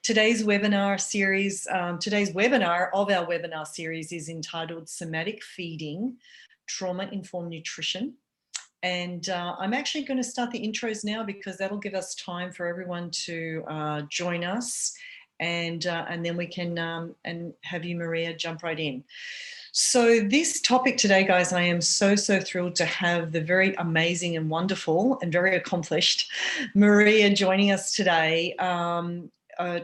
Today's webinar series, today's webinar of our webinar series is entitled Somatic Feeding, Trauma-Informed Nutrition. And I'm actually going to start the intros now because that'll give us time for everyone to join us. And then we can and have you, Maria, jump right in. So this topic today, guys, I am so thrilled to have the very amazing and wonderful and very accomplished Maria joining us today,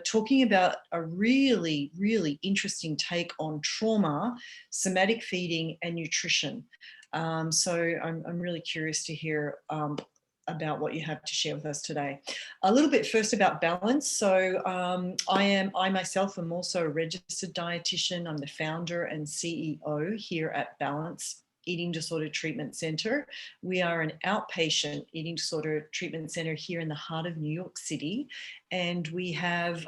talking about a really interesting take on trauma, somatic feeding and nutrition. So I'm really curious to hear about what you have to share with us today. A little bit first about balance. So I myself am also a registered dietitian. I'm the founder and CEO here at Balance Eating Disorder Treatment Center. We are an outpatient eating disorder treatment center here in the heart of New York City. And we have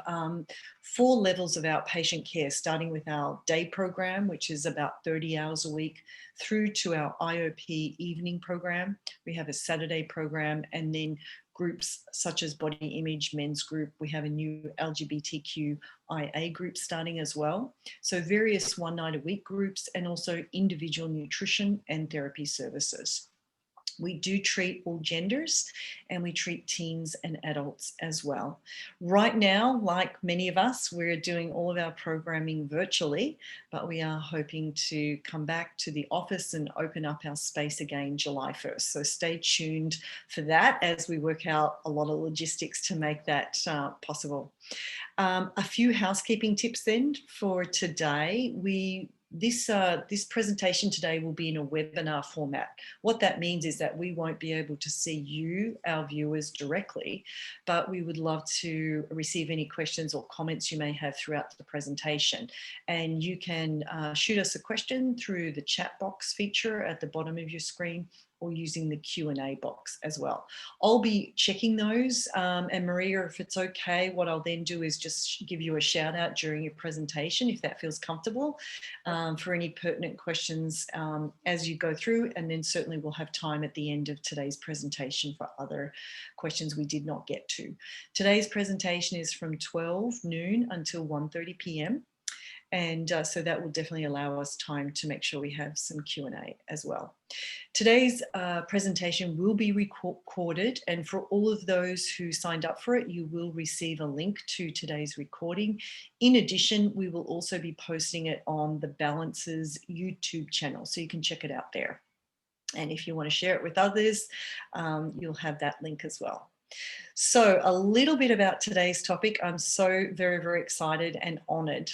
4 levels of outpatient care, starting with our day program, which is about 30 hours a week, through to our IOP evening program. We have a Saturday program, and then groups such as body image, men's group. We have a new LGBTQIA group starting as well. So various 1 night a week groups, and also individual nutrition and therapy services. We do treat all genders, and we treat teens and adults as well. Right now, like many of us, we're doing all of our programming virtually, but we are hoping to come back to the office and open up our space again July 1st. So stay tuned for that as we work out a lot of logistics to make that possible. A few housekeeping tips then for today. This presentation today will be in a webinar format. What that means is that we won't be able to see you, our viewers, directly, but we would love to receive any questions or comments you may have throughout the presentation. And you can shoot us a question through the chat box feature at the bottom of your screen, or using the Q&A box as well. I'll be checking those, and Maria, if it's okay, what I'll then do is just give you a shout out during your presentation, if that feels comfortable, for any pertinent questions as you go through, and then certainly we'll have time at the end of today's presentation for other questions we did not get to. Today's presentation is from 12 noon until 1:30 p.m. And so that will definitely allow us time to make sure we have some Q&A as well. Today's presentation will be recorded, and for all of those who signed up for it, you will receive a link to today's recording. In addition, we will also be posting it on the Balance's YouTube channel, so you can check it out there. And if you want to share it with others, you'll have that link as well. So a little bit about today's topic. I'm so very excited and honored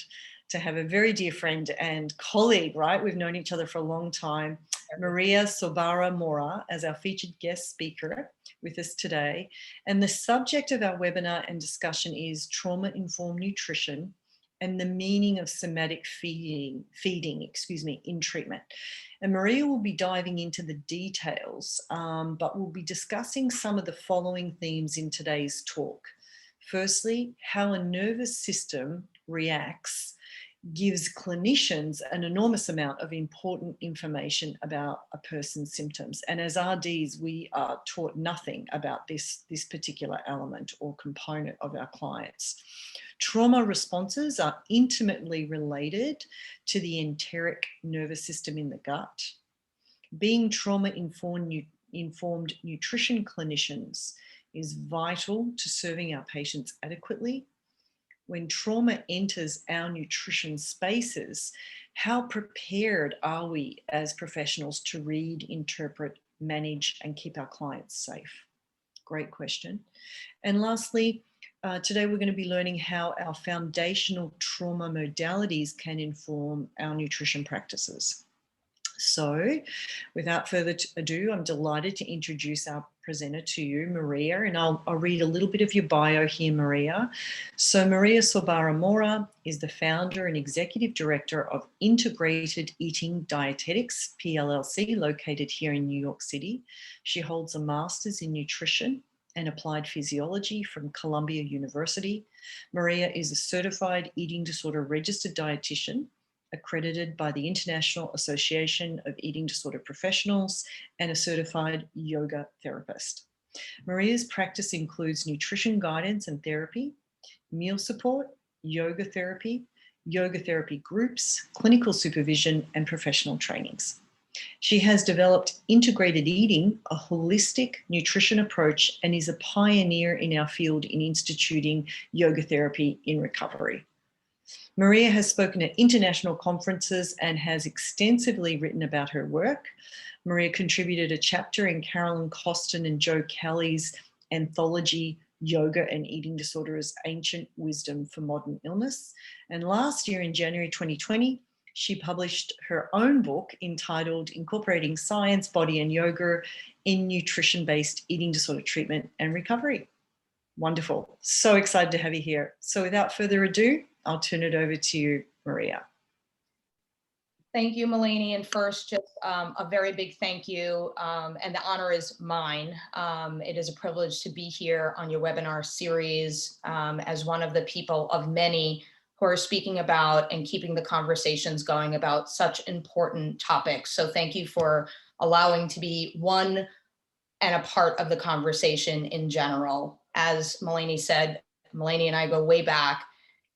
to have a very dear friend and colleague, right? We've known each other for a long time, Maria Sorbara Mora, as our featured guest speaker with us today. And the subject of our webinar and discussion is trauma-informed nutrition and the meaning of somatic feeding in treatment. And Maria will be diving into the details, but we'll be discussing some of the following themes in today's talk. Firstly, how a nervous system reacts gives clinicians an enormous amount of important information about a person's symptoms. And as RDs, we are taught nothing about this particular element or component of our clients. Trauma responses are intimately related to the enteric nervous system in the gut. Being trauma-informed nutrition clinicians is vital to serving our patients adequately. When trauma enters our nutrition spaces, how prepared are we as professionals to read, interpret, manage, and keep our clients safe? Great question. And lastly, today we're going to be learning how our foundational trauma modalities can inform our nutrition practices. So without further ado, I'm delighted to introduce our presenter to you, Maria, and I'll read a little bit of your bio here, Maria. So Maria Sorbara Mora is the founder and executive director of Integrated Eating Dietetics, PLLC, located here in New York City. She holds a master's in nutrition and applied physiology from Columbia University. Maria is a certified eating disorder registered dietitian, accredited by the International Association of Eating Disorder Professionals, and a certified yoga therapist. Maria's practice includes nutrition guidance and therapy, meal support, yoga therapy groups, clinical supervision, and professional trainings. She has developed integrated eating, a holistic nutrition approach, and is a pioneer in our field in instituting yoga therapy in recovery. Maria has spoken at international conferences and has extensively written about her work. Maria contributed a chapter in Carolyn Costin and Joe Kelly's anthology, Yoga and Eating Disorders, Ancient Wisdom for Modern Illness. And last year in January 2020, she published her own book entitled Incorporating Science, Body and Yoga in Nutrition-Based Eating Disorder Treatment and Recovery. Wonderful. So excited to have you here. So without further ado, I'll turn it over to you, Maria. Thank you, Melainie. And first, just a very big thank you. And the honor is mine. It is a privilege to be here on your webinar series as one of the people of many who are speaking about and keeping the conversations going about such important topics. So thank you for allowing to be one and a part of the conversation in general. As Melainie said, Melainie and I go way back.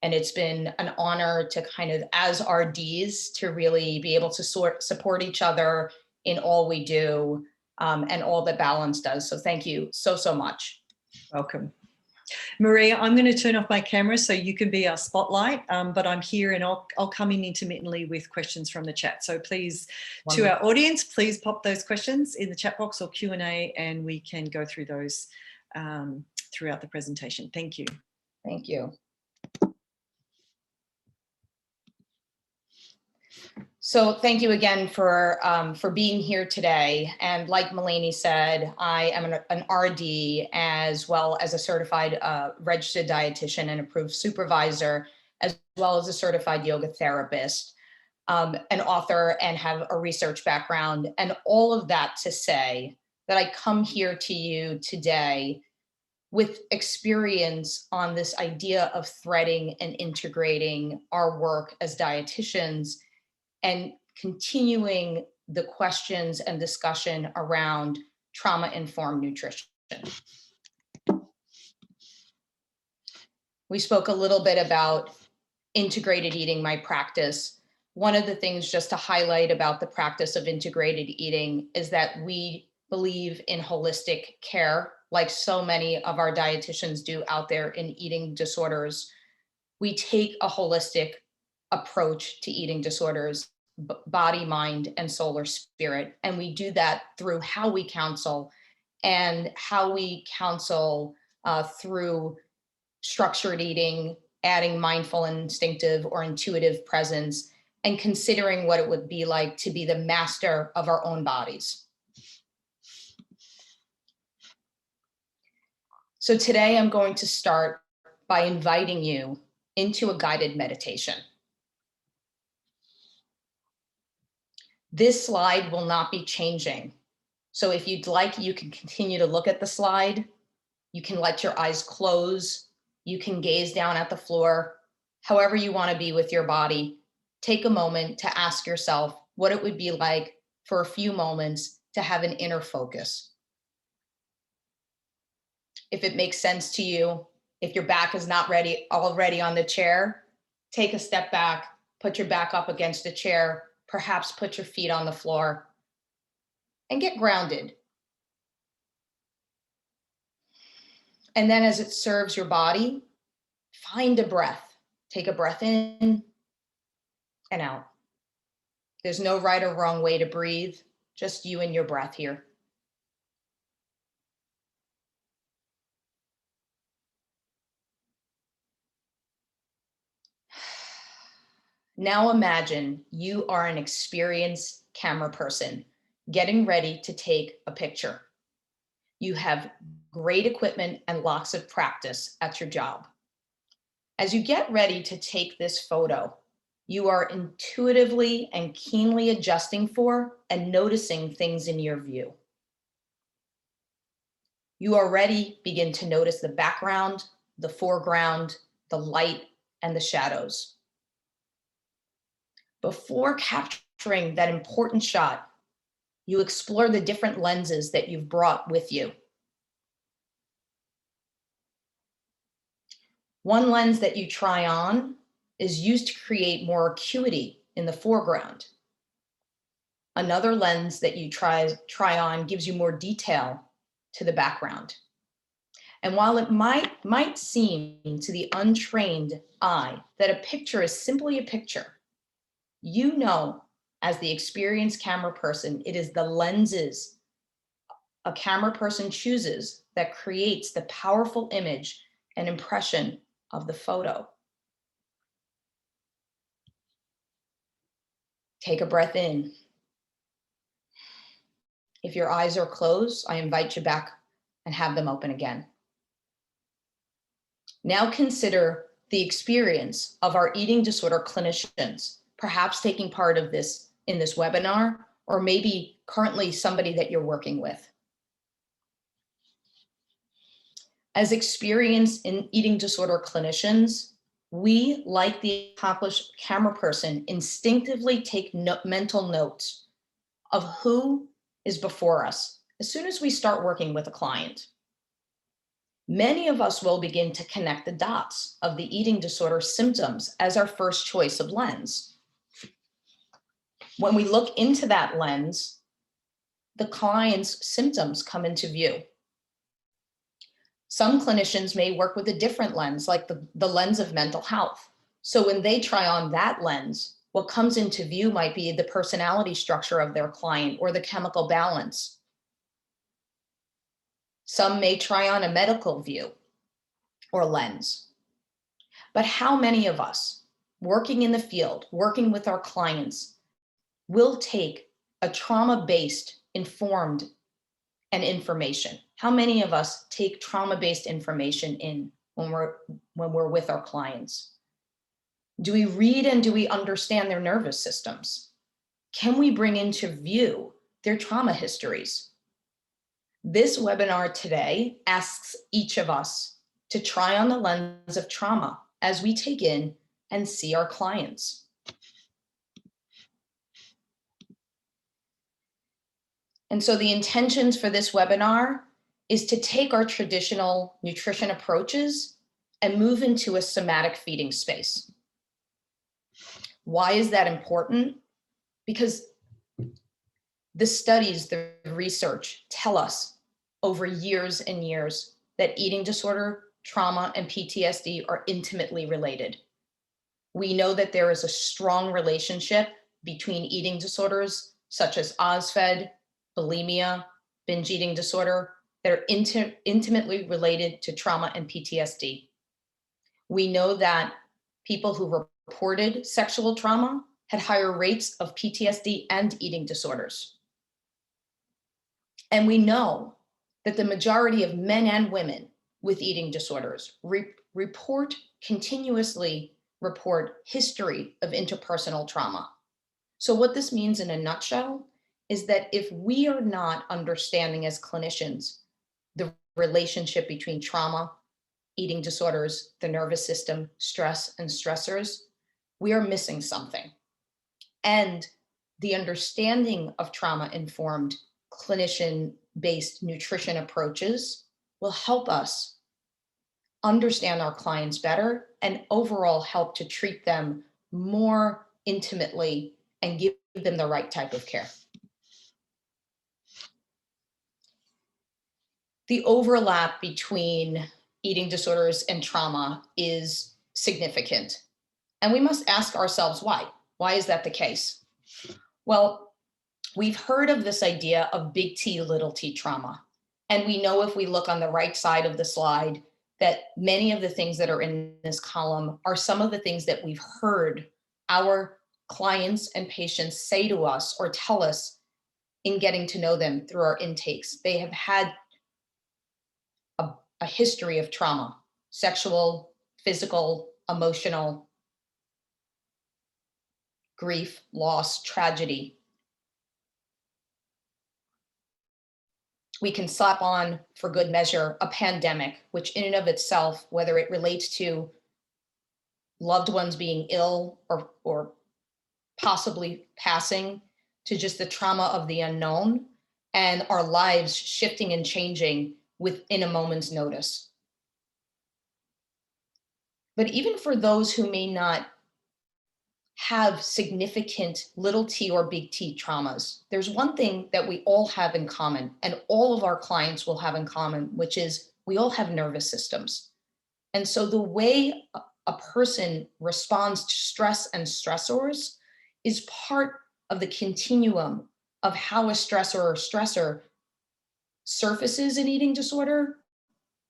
And it's been an honor to kind of, as RDs, to really be able to support each other in all we do and all that Balance does. So thank you so, so much. Welcome. Maria, I'm going to turn off my camera so you can be our spotlight, but I'm here and I'll come in intermittently with questions from the chat. So please, to our audience, please pop those questions in the chat box or Q&A and we can go through those throughout the presentation. Thank you. Thank you. So thank you again for being here today. And like Melainie said, I am an RD as well as a certified registered dietitian and approved supervisor, as well as a certified yoga therapist, an author, and have a research background. And all of that to say that I come here to you today with experience on this idea of threading and integrating our work as dietitians and continuing the questions and discussion around trauma-informed nutrition. We spoke a little bit about integrated eating, my practice. One of the things just to highlight about the practice of integrated eating is that we believe in holistic care, like so many of our dietitians do out there in eating disorders. We take a holistic approach to eating disorders, body, mind, and soul or spirit. And we do that through how we counsel and how we counsel through structured eating, adding mindful, instinctive, or intuitive presence, and considering what it would be like to be the master of our own bodies. So today I'm going to start by inviting you into a guided meditation. This slide will not be changing. So if you'd like, you can continue to look at the slide. You can let your eyes close. You can gaze down at the floor, however you want to be with your body. Take a moment to ask yourself what it would be like for a few moments to have an inner focus. If it makes sense to you, if your back is not already on the chair, take a step back, put your back up against the chair, perhaps put your feet on the floor and get grounded. And then as it serves your body, find a breath. Take a breath in and out. There's no right or wrong way to breathe, just you and your breath here. Now imagine you are an experienced camera person getting ready to take a picture. You have great equipment and lots of practice at your job. As you get ready to take this photo, you are intuitively and keenly adjusting for and noticing things in your view. You already begin to notice the background, the foreground, the light, and the shadows. Before capturing that important shot, you explore the different lenses that you've brought with you. One lens that you try on is used to create more acuity in the foreground. Another lens that you try on gives you more detail to the background. And while it might seem to the untrained eye that a picture is simply a picture, you know, as the experienced camera person, it is the lenses a camera person chooses that creates the powerful image and impression of the photo. Take a breath in. If your eyes are closed, I invite you back and have them open again. Now consider the experience of our eating disorder clinicians, perhaps taking part of this in this webinar, or maybe currently somebody that you're working with. As experienced in eating disorder clinicians, we, like the accomplished camera person, instinctively take mental notes of who is before us as soon as we start working with a client. Many of us will begin to connect the dots of the eating disorder symptoms as our first choice of lens. When we look into that lens, the client's symptoms come into view. Some clinicians may work with a different lens, like the lens of mental health. So when they try on that lens, what comes into view might be the personality structure of their client or the chemical balance. Some may try on a medical view or lens. But how many of us working in the field, working with our clients, will take a trauma-based informed and information? How many of us take trauma-based information in when we're with our clients? Do we read and do we understand their nervous systems? Can we bring into view their trauma histories? This webinar today asks each of us to try on the lens of trauma as we take in and see our clients. And so the intentions for this webinar is to take our traditional nutrition approaches and move into a somatic feeding space. Why is that important? Because the studies, the research tell us over years and years that eating disorder, trauma, and PTSD are intimately related. We know that there is a strong relationship between eating disorders such as OSFED, bulimia, binge eating disorder, that are intimately related to trauma and PTSD. We know that people who reported sexual trauma had higher rates of PTSD and eating disorders. And we know that the majority of men and women with eating disorders continuously report history of interpersonal trauma. So what this means in a nutshell is that if we are not understanding as clinicians the relationship between trauma, eating disorders, the nervous system, stress, and stressors, we are missing something. And the understanding of trauma-informed, clinician-based nutrition approaches will help us understand our clients better and overall help to treat them more intimately and give them the right type of care. The overlap between eating disorders and trauma is significant. And we must ask ourselves why. Why is that the case? Well, we've heard of this idea of big T, little t trauma. And we know if we look on the right side of the slide that many of the things that are in this column are some of the things that we've heard our clients and patients say to us or tell us in getting to know them through our intakes. They have had a history of trauma, sexual, physical, emotional, grief, loss, tragedy. We can slap on, for good measure, a pandemic, which in and of itself, whether it relates to loved ones being ill or possibly passing, to just the trauma of the unknown and our lives shifting and changing within a moment's notice. But even for those who may not have significant little t or big T traumas, there's one thing that we all have in common, and all of our clients will have in common, which is we all have nervous systems. And so the way a person responds to stress and stressors is part of the continuum of how a stressor or stressor surfaces an eating disorder,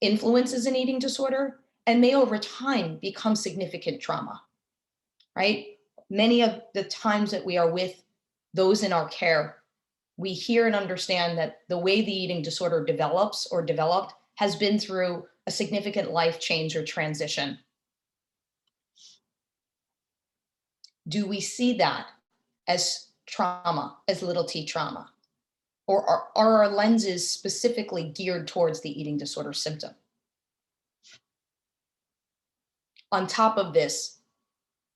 influences an eating disorder, and may over time become significant trauma, right? Many of the times that we are with those in our care, we hear and understand that the way the eating disorder develops or developed has been through a significant life change or transition. Do we see that as trauma, as little t trauma? Or are our lenses specifically geared towards the eating disorder symptom? On top of this,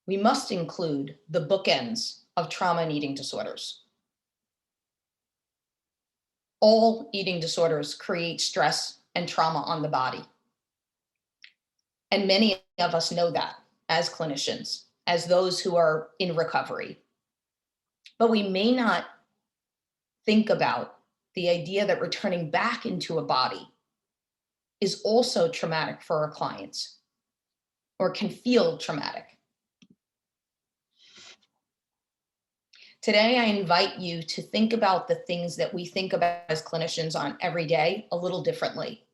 we must include the bookends of trauma and eating disorders. All eating disorders create stress and trauma on the body. And many of us know that as clinicians, as those who are in recovery. But we may not think about the idea that returning back into a body is also traumatic for our clients, or can feel traumatic. Today, I invite you to think about the things that we think about as clinicians on every day a little differently.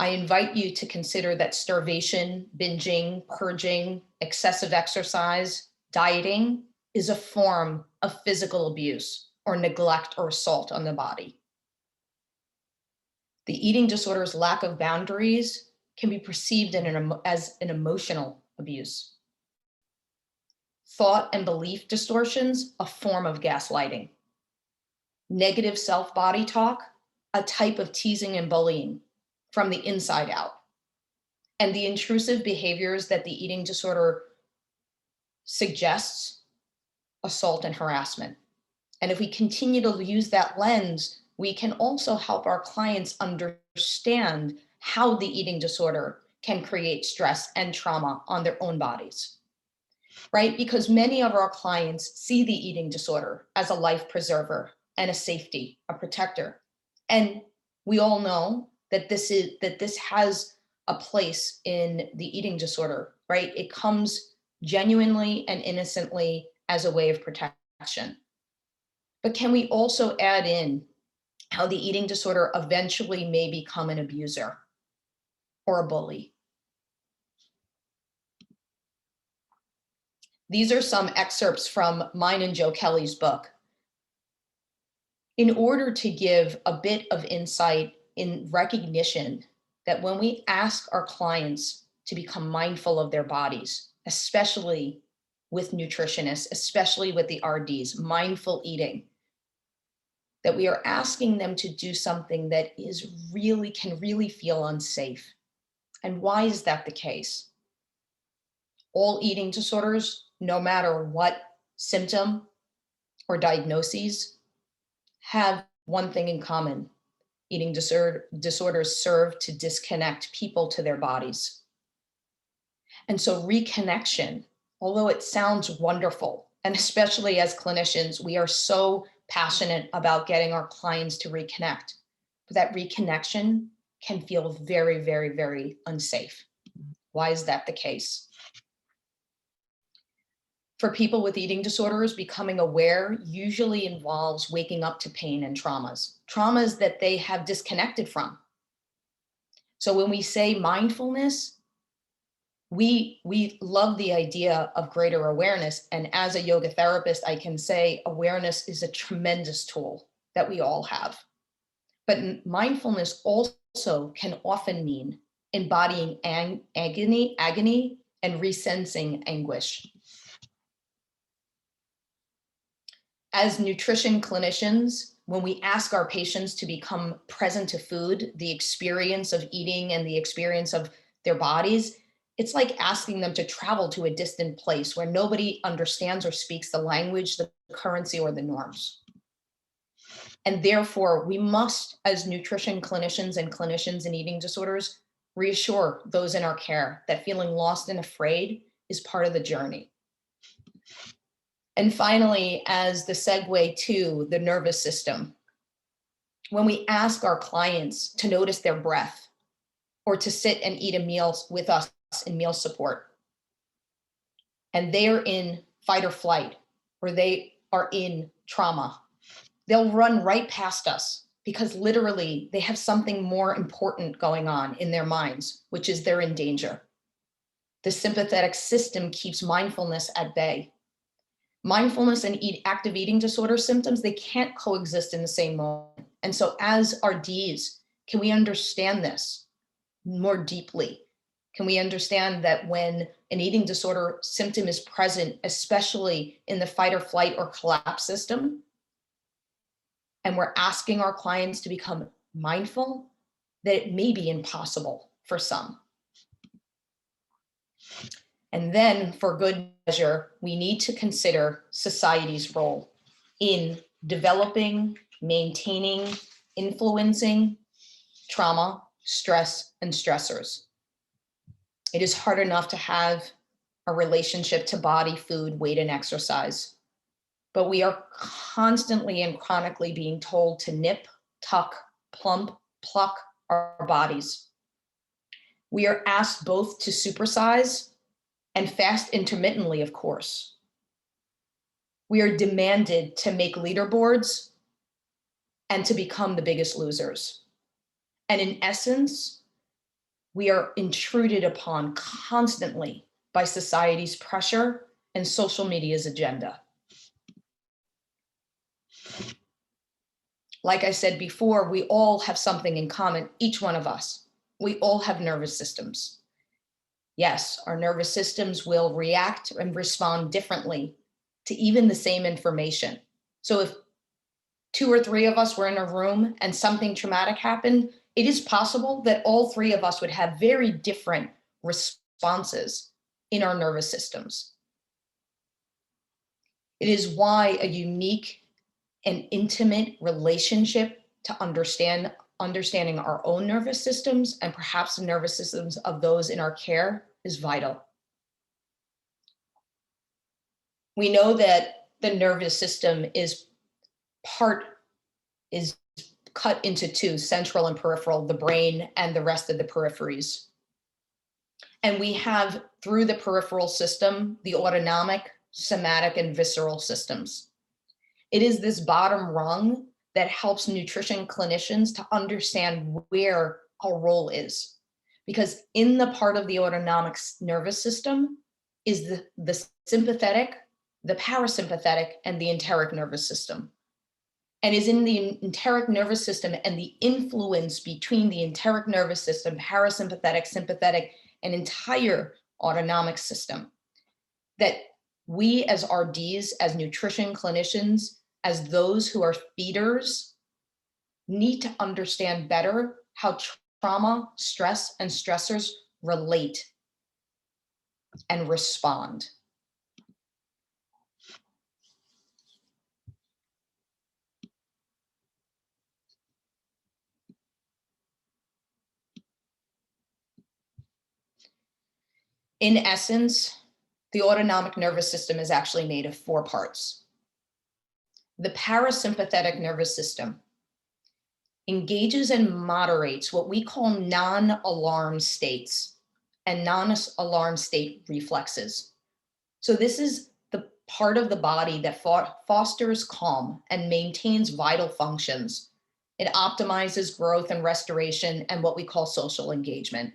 I invite you to consider that starvation, binging, purging, excessive exercise, dieting is a form of physical abuse or neglect or assault on the body. The eating disorder's lack of boundaries can be perceived as an emotional abuse. Thought and belief distortions, a form of gaslighting. Negative self-body talk, a type of teasing and bullying from the inside out. And the intrusive behaviors that the eating disorder suggests, assault and harassment. And if we continue to use that lens, we can also help our clients understand how the eating disorder can create stress and trauma on their own bodies. Right? Because many of our clients see the eating disorder as a life preserver and a safety, a protector. And we all know that this has a place in the eating disorder, right? It comes genuinely and innocently as a way of protection. But can we also add in how the eating disorder eventually may become an abuser or a bully? These are some excerpts from mine and Joe Kelly's book. In order to give a bit of insight in recognition that when we ask our clients to become mindful of their bodies, especially with nutritionists, especially with the RDs, mindful eating, that we are asking them to do something that can really feel unsafe. And why is that the case? All eating disorders, no matter what symptom or diagnoses, have one thing in common. Eating disorders serve to disconnect people to their bodies. And so reconnection, although it sounds wonderful, and especially as clinicians, we are so passionate about getting our clients to reconnect, but that reconnection can feel very, very, very unsafe. Why is that the case? For people with eating disorders, becoming aware usually involves waking up to pain and traumas that they have disconnected from. So when we say mindfulness, we love the idea of greater awareness. And as a yoga therapist, I can say awareness is a tremendous tool that we all have. But mindfulness also can often mean embodying agony and resensing anguish. As nutrition clinicians, when we ask our patients to become present to food, the experience of eating and the experience of their bodies, it's like asking them to travel to a distant place where nobody understands or speaks the language, the currency, or the norms. And therefore, we must, as nutrition clinicians and clinicians in eating disorders, reassure those in our care that feeling lost and afraid is part of the journey. And finally, as the segue to the nervous system, when we ask our clients to notice their breath or to sit and eat a meal with us in meal support, and they're in fight or flight, or they are in trauma, they'll run right past us because literally they have something more important going on in their minds, which is they're in danger. The sympathetic system keeps mindfulness at bay. Mindfulness and active eating disorder symptoms, they can't coexist in the same moment. And so as RDs, can we understand this more deeply? Can we understand that when an eating disorder symptom is present, especially in the fight or flight or collapse system, and we're asking our clients to become mindful, that it may be impossible for some. And then for good measure, we need to consider society's role in developing, maintaining, influencing trauma, stress, and stressors. It is hard enough to have a relationship to body, food, weight, and exercise, but we are constantly and chronically being told to nip, tuck, plump, pluck our bodies. We are asked both to supersize and fast intermittently, of course. We are demanded to make leaderboards and to become the biggest losers. And in essence, we are intruded upon constantly by society's pressure and social media's agenda. Like I said before, we all have something in common, each one of us. We all have nervous systems. Yes, our nervous systems will react and respond differently to even the same information. So if 2 or 3 of us were in a room and something traumatic happened, it is possible that all 3 of us would have very different responses in our nervous systems. It is why a unique and intimate relationship to understanding our own nervous systems and perhaps the nervous systems of those in our care is vital. We know that the nervous system is cut into 2, central and peripheral, the brain and the rest of the peripheries. And we have, through the peripheral system, the autonomic, somatic, and visceral systems. It is this bottom rung that helps nutrition clinicians to understand where our role is. Because in the part of the autonomic nervous system is the sympathetic, the parasympathetic, and the enteric nervous system. And is in the enteric nervous system and the influence between the enteric nervous system, parasympathetic, sympathetic, and entire autonomic system that we as RDs, as nutrition clinicians, as those who are feeders, need to understand better how trauma, stress, and stressors relate and respond. In essence, the autonomic nervous system is actually made of 4 parts. The parasympathetic nervous system engages and moderates what we call non-alarm states and non-alarm state reflexes. So this is the part of the body that fosters calm and maintains vital functions. It optimizes growth and restoration and what we call social engagement.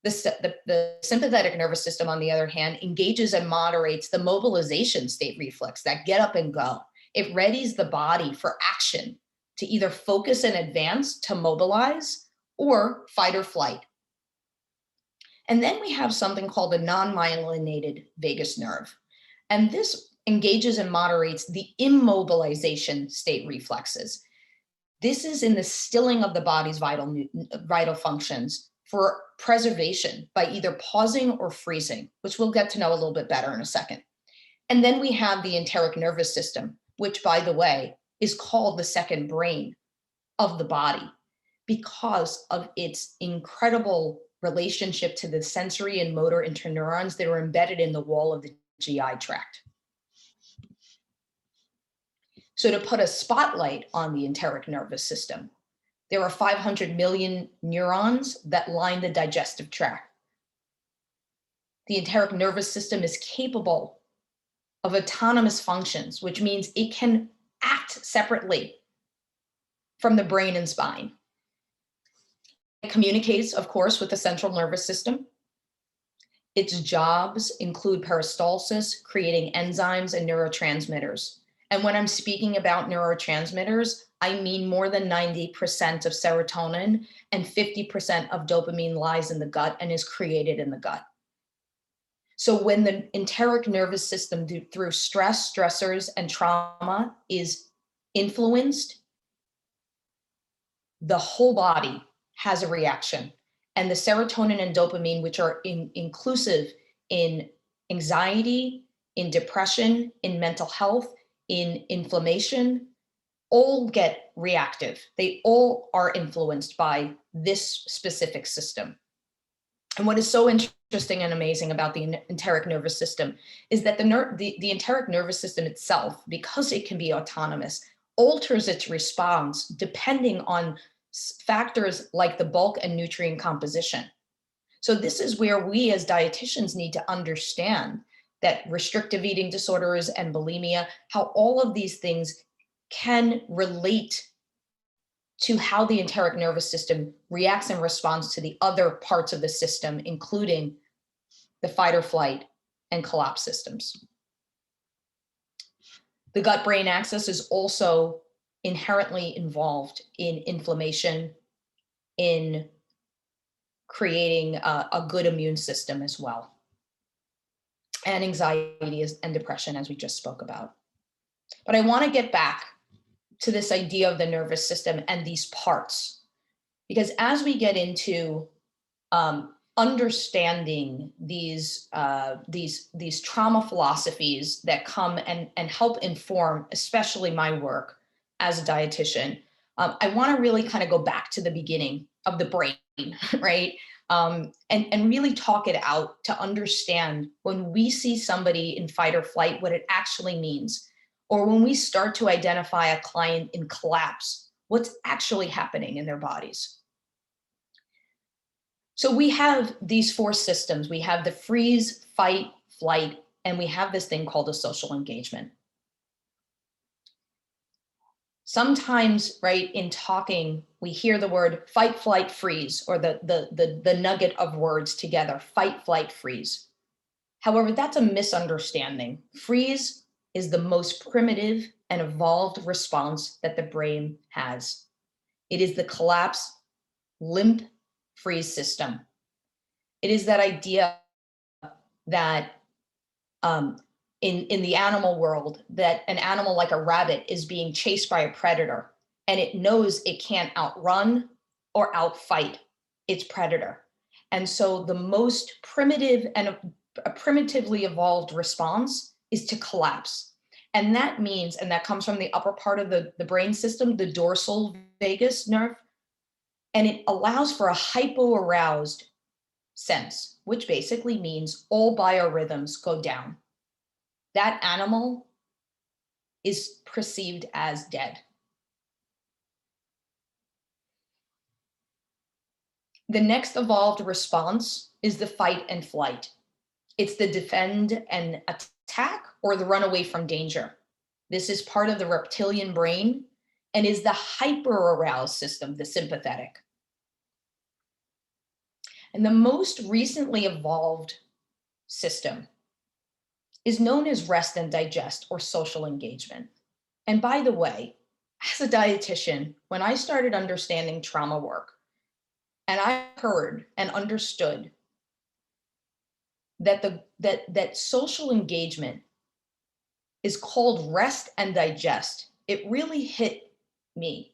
The sympathetic nervous system, on the other hand, engages and moderates the mobilization state reflex, that get up and go. It readies the body for action, to either focus and advance, to mobilize, or fight or flight. And then we have something called the non-myelinated vagus nerve. And this engages and moderates the immobilization state reflexes. This is in the stilling of the body's vital functions for preservation by either pausing or freezing, which we'll get to know a little bit better in a second. And then we have the enteric nervous system, which, by the way, is called the second brain of the body. because of its incredible relationship to the sensory and motor interneurons that are embedded in the wall of the GI tract. So to put a spotlight on the enteric nervous system, there are 500 million neurons that line the digestive tract. The enteric nervous system is capable of autonomous functions, which means it can act separately from the brain and spine. It communicates, of course, with the central nervous system. Its jobs include peristalsis, creating enzymes and neurotransmitters. And when I'm speaking about neurotransmitters, I mean more than 90% of serotonin and 50% of dopamine lies in the gut and is created in the gut. So when the enteric nervous system, through stress, stressors, and trauma is influenced, the whole body has a reaction. And the serotonin and dopamine, which are inclusive in anxiety, in depression, in mental health, in inflammation, all get reactive. They all are influenced by this specific system. And what is so interesting and amazing about the enteric nervous system is that the enteric nervous system itself, because it can be autonomous, alters its response depending on factors like the bulk and nutrient composition. So this is where we as dietitians need to understand that restrictive eating disorders and bulimia, how all of these things can relate to how the enteric nervous system reacts and responds to the other parts of the system, including the fight or flight and collapse systems. The gut-brain axis is also inherently involved in inflammation, in creating a good immune system as well, and anxiety and depression, as we just spoke about. But I want to get back to this idea of the nervous system and these parts, because as we get into understanding these trauma philosophies that come and help inform, especially my work as a dietitian, I want to really kind of go back to the beginning of the brain, right? And really talk it out to understand when we see somebody in fight or flight, what it actually means. Or when we start to identify a client in collapse, what's actually happening in their bodies. So we have these four systems. We have the freeze, fight, flight, and we have this thing called a social engagement. Sometimes, right, in talking, we hear the word fight, flight, freeze, or the nugget of words together, fight, flight, freeze. However, that's a misunderstanding. Freeze is the most primitive and evolved response that the brain has. It is the collapse, limp, freeze system. It is that idea that in the animal world, that an animal like a rabbit is being chased by a predator, and it knows it can't outrun or outfight its predator. And so the most primitive and a primitively evolved response is to collapse. And that means, and that comes from the upper part of the brain system, the dorsal vagus nerve, and it allows for a hypoaroused sense, which basically means all biorhythms go down. That animal is perceived as dead. The next evolved response is the fight and flight. It's the defend and attack or the run away from danger. This is part of the reptilian brain and is the hyperaroused system, the sympathetic. And the most recently evolved system is known as rest and digest or social engagement. And by the way, as a dietitian, when I started understanding trauma work, and I heard and understood that social engagement is called rest and digest, it really hit me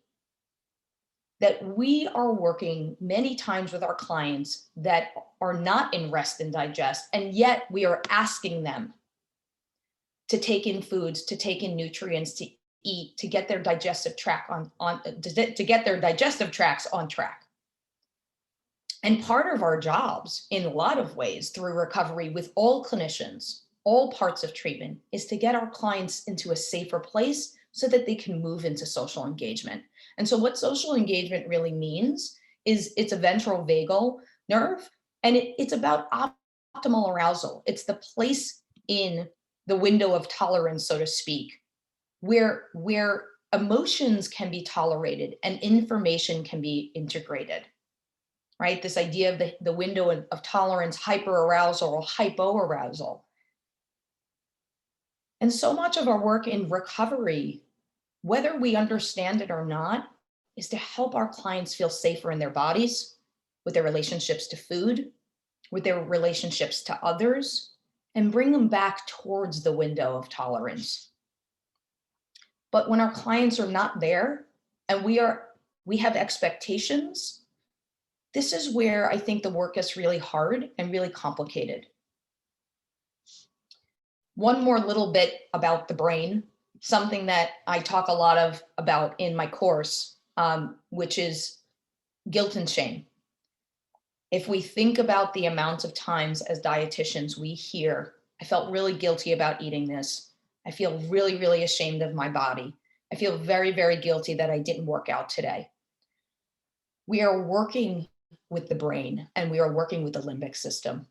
that we are working many times with our clients that are not in rest and digest, and yet we are asking them to take in foods, to take in nutrients, to eat to get their digestive tract to get their digestive tracts on track. And part of our jobs, in a lot of ways, through recovery with all clinicians, all parts of treatment, is to get our clients into a safer place so that they can move into social engagement. And so what social engagement really means is it's a ventral vagal nerve, and it's about optimal arousal. It's the place in the window of tolerance, so to speak, where emotions can be tolerated and information can be integrated, right? This idea of the window of tolerance, hyperarousal or hypoarousal. And so much of our work in recovery, whether we understand it or not, is to help our clients feel safer in their bodies, with their relationships to food, with their relationships to others, and bring them back towards the window of tolerance. But when our clients are not there and we have expectations, this is where I think the work is really hard and really complicated. One more little bit about the brain, something that I talk a lot about in my course, which is guilt and shame. If we think about the amount of times as dietitians we hear, I felt really guilty about eating this. I feel really, really ashamed of my body. I feel very, very guilty that I didn't work out today. We are working with the brain and we are working with the limbic system.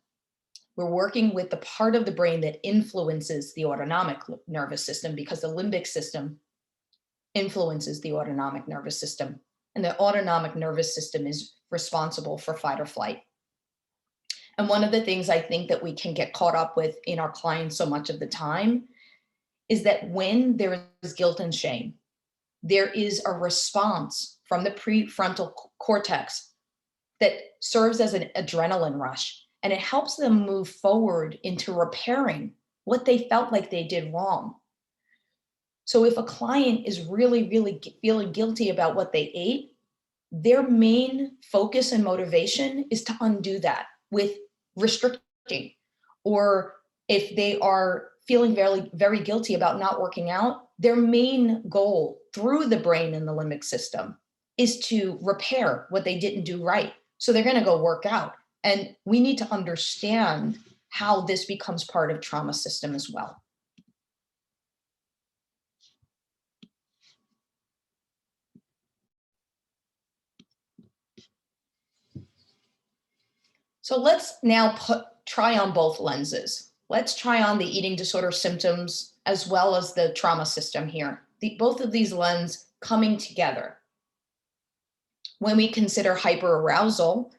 We're working with the part of the brain that influences the autonomic nervous system, because the limbic system influences the autonomic nervous system. And the autonomic nervous system is responsible for fight or flight. And one of the things I think that we can get caught up with in our clients so much of the time is that when there is guilt and shame, there is a response from the prefrontal cortex that serves as an adrenaline rush. And it helps them move forward into repairing what they felt like they did wrong. So if a client is really, really feeling guilty about what they ate, their main focus and motivation is to undo that with restricting. Or if they are feeling very, very guilty about not working out, their main goal through the brain and the limbic system is to repair what they didn't do right. So they're going to go work out. And we need to understand how this becomes part of trauma system as well. So let's now try on both lenses. Let's try on the eating disorder symptoms as well as the trauma system here. Both of these lenses coming together. When we consider hyperarousal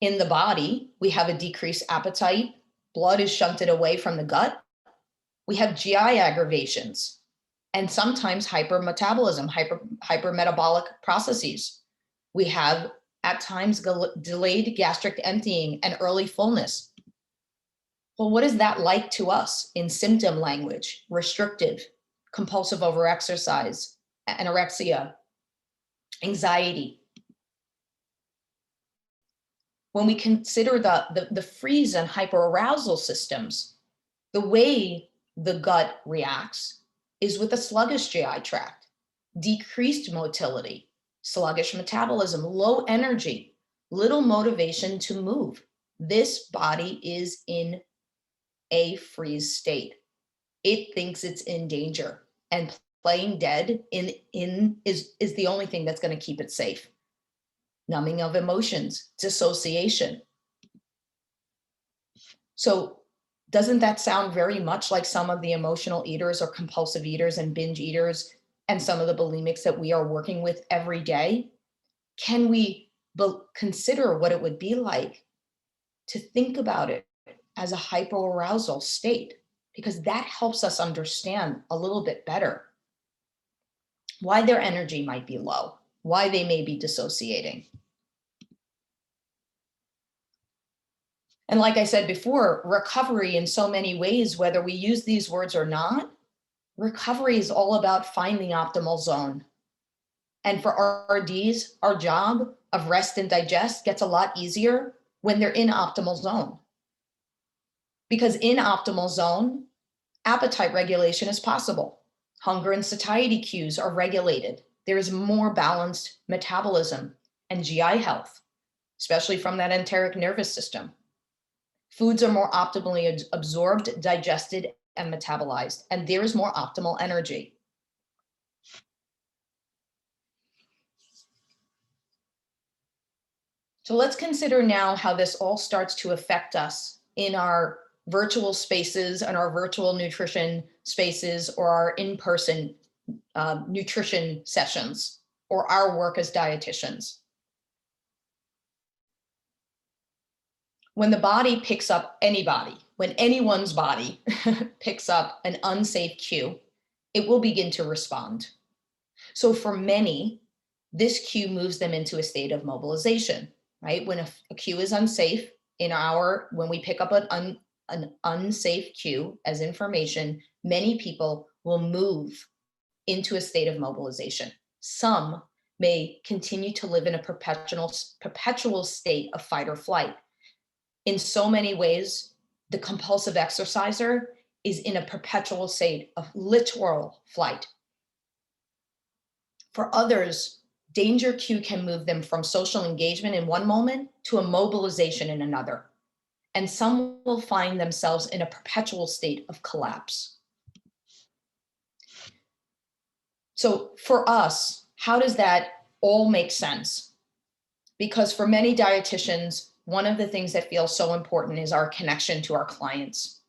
in the body, we have a decreased appetite, blood is shunted away from the gut. We have GI aggravations and sometimes hypermetabolism, hypermetabolic processes. We have at times delayed gastric emptying and early fullness. Well, what is that like to us in symptom language? Restrictive, compulsive overexercise, anorexia, anxiety. When we consider the freeze and hyperarousal systems, the way the gut reacts is with a sluggish GI tract, decreased motility, sluggish metabolism, low energy, little motivation to move. This body is in a freeze state. It thinks it's in danger, and playing dead is the only thing that's going to keep it safe. Numbing of emotions, dissociation. So doesn't that sound very much like some of the emotional eaters or compulsive eaters and binge eaters and some of the bulimics that we are working with every day? Can we consider what it would be like to think about it as a hyperarousal state? Because that helps us understand a little bit better why their energy might be low, why they may be dissociating. And like I said before, recovery in so many ways, whether we use these words or not, recovery is all about finding the optimal zone. And for RDs, our job of rest and digest gets a lot easier when they're in optimal zone. Because in optimal zone, appetite regulation is possible. Hunger and satiety cues are regulated. There is more balanced metabolism and GI health, especially from that enteric nervous system. Foods are more optimally absorbed, digested, and metabolized, and there is more optimal energy. So let's consider now how this all starts to affect us in our virtual spaces and our virtual nutrition spaces or our in-person nutrition sessions or our work as dietitians. When the body picks up when anyone's body picks up an unsafe cue, it will begin to respond. So for many, this cue moves them into a state of mobilization, right? When a cue is unsafe, when we pick up an unsafe cue as information, many people will move into a state of mobilization. Some may continue to live in a perpetual state of fight or flight. In so many ways, the compulsive exerciser is in a perpetual state of literal flight. For others, danger cue can move them from social engagement in one moment to a mobilization in another. And some will find themselves in a perpetual state of collapse. So for us, how does that all make sense? Because for many dietitians, one of the things that feels so important is our connection to our clients.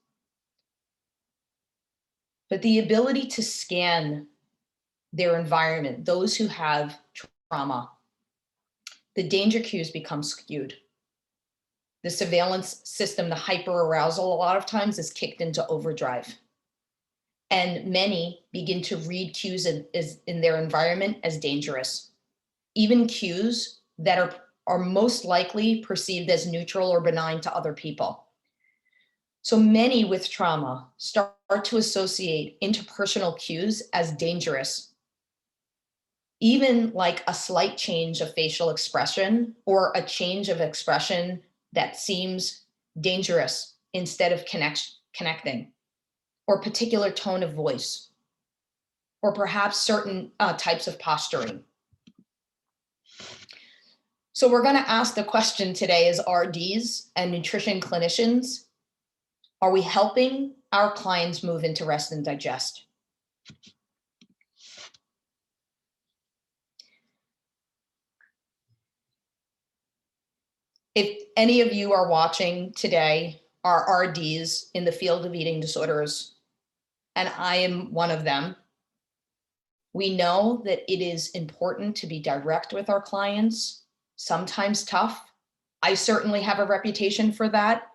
But the ability to scan their environment, those who have trauma, the danger cues become skewed. The surveillance system, the hyperarousal, a lot of times is kicked into overdrive. And many begin to read cues in their environment as dangerous. Even cues that are most likely perceived as neutral or benign to other people. So many with trauma start to associate interpersonal cues as dangerous. Even like a slight change of facial expression or a change of expression that seems dangerous instead of connecting, or particular tone of voice, or perhaps certain types of posturing. So we're going to ask the question today as RDs and nutrition clinicians, are we helping our clients move into rest and digest? If any of you are watching today are RDs in the field of eating disorders, and I am one of them, we know that it is important to be direct with our clients, sometimes tough. I certainly have a reputation for that.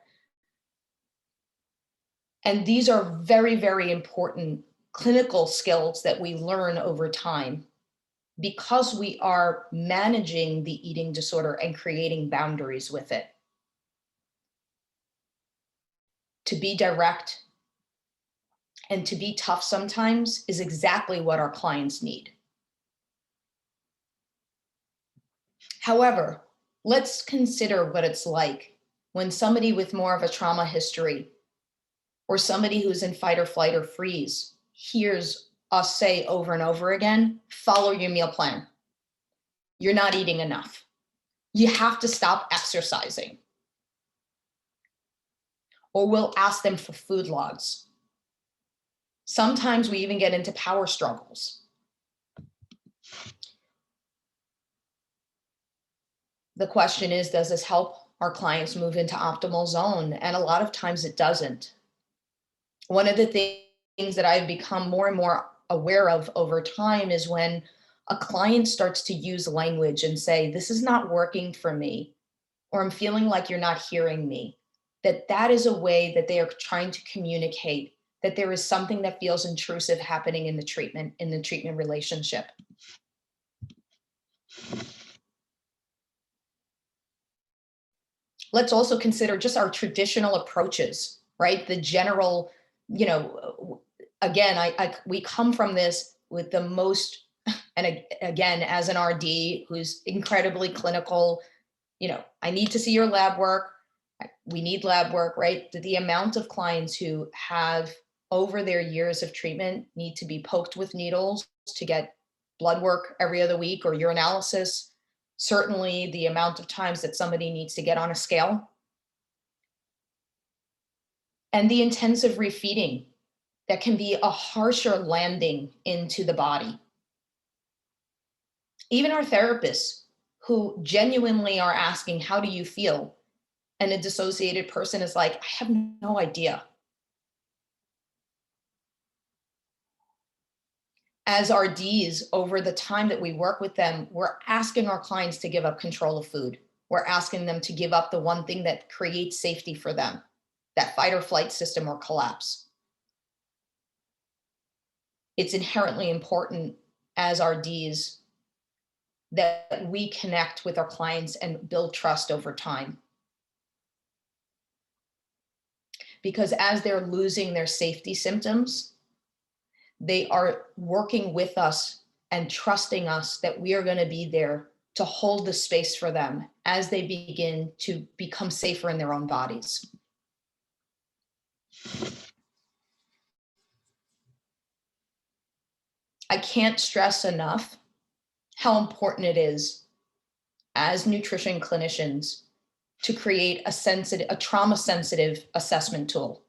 And these are very, very important clinical skills that we learn over time because we are managing the eating disorder and creating boundaries with it. To be direct and to be tough sometimes is exactly what our clients need. However, let's consider what it's like when somebody with more of a trauma history or somebody who's in fight or flight or freeze hears us say over and over again, follow your meal plan. You're not eating enough. You have to stop exercising. Or we'll ask them for food logs. Sometimes we even get into power struggles. The question is, does this help our clients move into optimal zone? And a lot of times it doesn't. One of the things that I've become more and more aware of over time is when a client starts to use language and say, this is not working for me, or I'm feeling like you're not hearing me, that is a way that they are trying to communicate that there is something that feels intrusive happening in the treatment relationship. Let's also consider just our traditional approaches, right? The general, again, we come from this with the most, and again, as an RD who's incredibly clinical, I need to see your lab work. We need lab work, right? The amount of clients who have over their years of treatment need to be poked with needles to get blood work every other week or urinalysis. Certainly the amount of times that somebody needs to get on a scale. And the intensive refeeding that can be a harsher landing into the body. Even our therapists who genuinely are asking, how do you feel? And a dissociated person is like, I have no idea. As RDs, over the time that we work with them, we're asking our clients to give up control of food. We're asking them to give up the one thing that creates safety for them, that fight or flight system or collapse. It's inherently important as RDs that we connect with our clients and build trust over time. Because as they're losing their safety symptoms, they are working with us and trusting us that we are going to be there to hold the space for them as they begin to become safer in their own bodies. I can't stress enough how important it is as nutrition clinicians to create a trauma-sensitive assessment tool.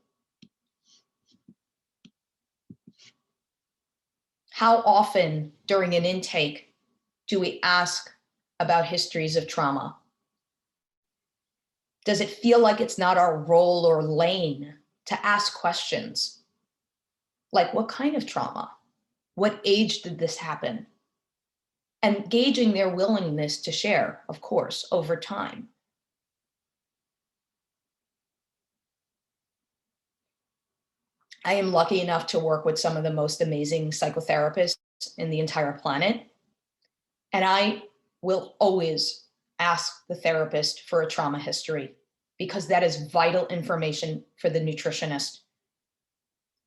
How often during an intake do we ask about histories of trauma? Does it feel like it's not our role or lane to ask questions? Like, what kind of trauma? What age did this happen? And gauging their willingness to share, of course, over time. I am lucky enough to work with some of the most amazing psychotherapists in the entire planet. And I will always ask the therapist for a trauma history because that is vital information for the nutritionist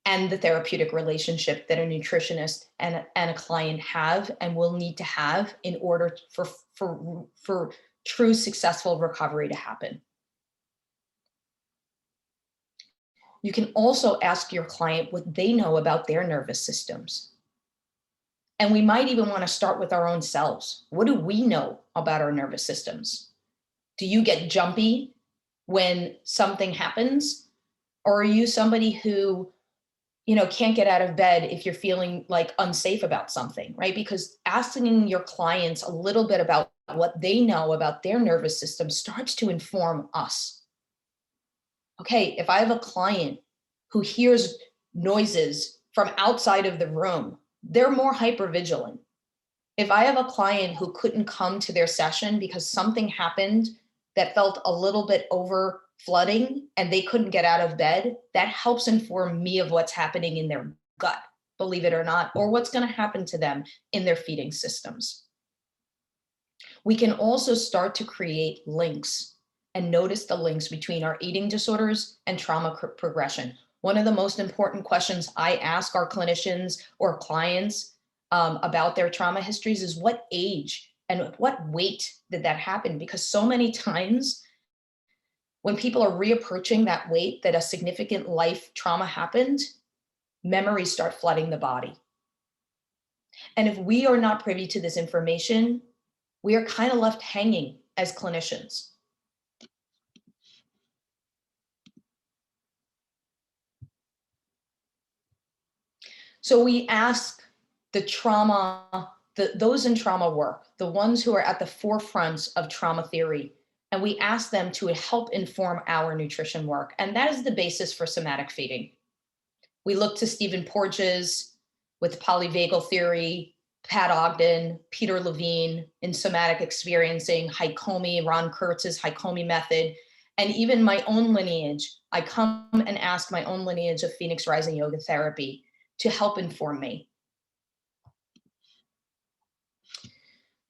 and the therapeutic relationship that a nutritionist and a client have and will need to have in order for true successful recovery to happen. You can also ask your client what they know about their nervous systems. And we might even want to start with our own selves. What do we know about our nervous systems? Do you get jumpy when something happens? Or are you somebody who, can't get out of bed if you're feeling like unsafe about something, right? Because asking your clients a little bit about what they know about their nervous system starts to inform us. Okay, if I have a client who hears noises from outside of the room, they're more hypervigilant. If I have a client who couldn't come to their session because something happened that felt a little bit over flooding and they couldn't get out of bed, that helps inform me of what's happening in their gut, believe it or not, or what's going to happen to them in their feeding systems. We can also start to create links and notice the links between our eating disorders and trauma progression. One of the most important questions I ask our clinicians or clients about their trauma histories is what age and what weight did that happen? Because so many times when people are reapproaching that weight that a significant life trauma happened, memories start flooding the body. And if we are not privy to this information, we are kind of left hanging as clinicians. So we ask the trauma, those in trauma work, the ones who are at the forefront of trauma theory, and we ask them to help inform our nutrition work. And that is the basis for somatic feeding. We look to Stephen Porges with polyvagal theory, Pat Ogden, Peter Levine in somatic experiencing, Haikomi, Ron Kurtz's Haikomi method, and even my own lineage. I come and ask my own lineage of Phoenix Rising Yoga Therapy to help inform me.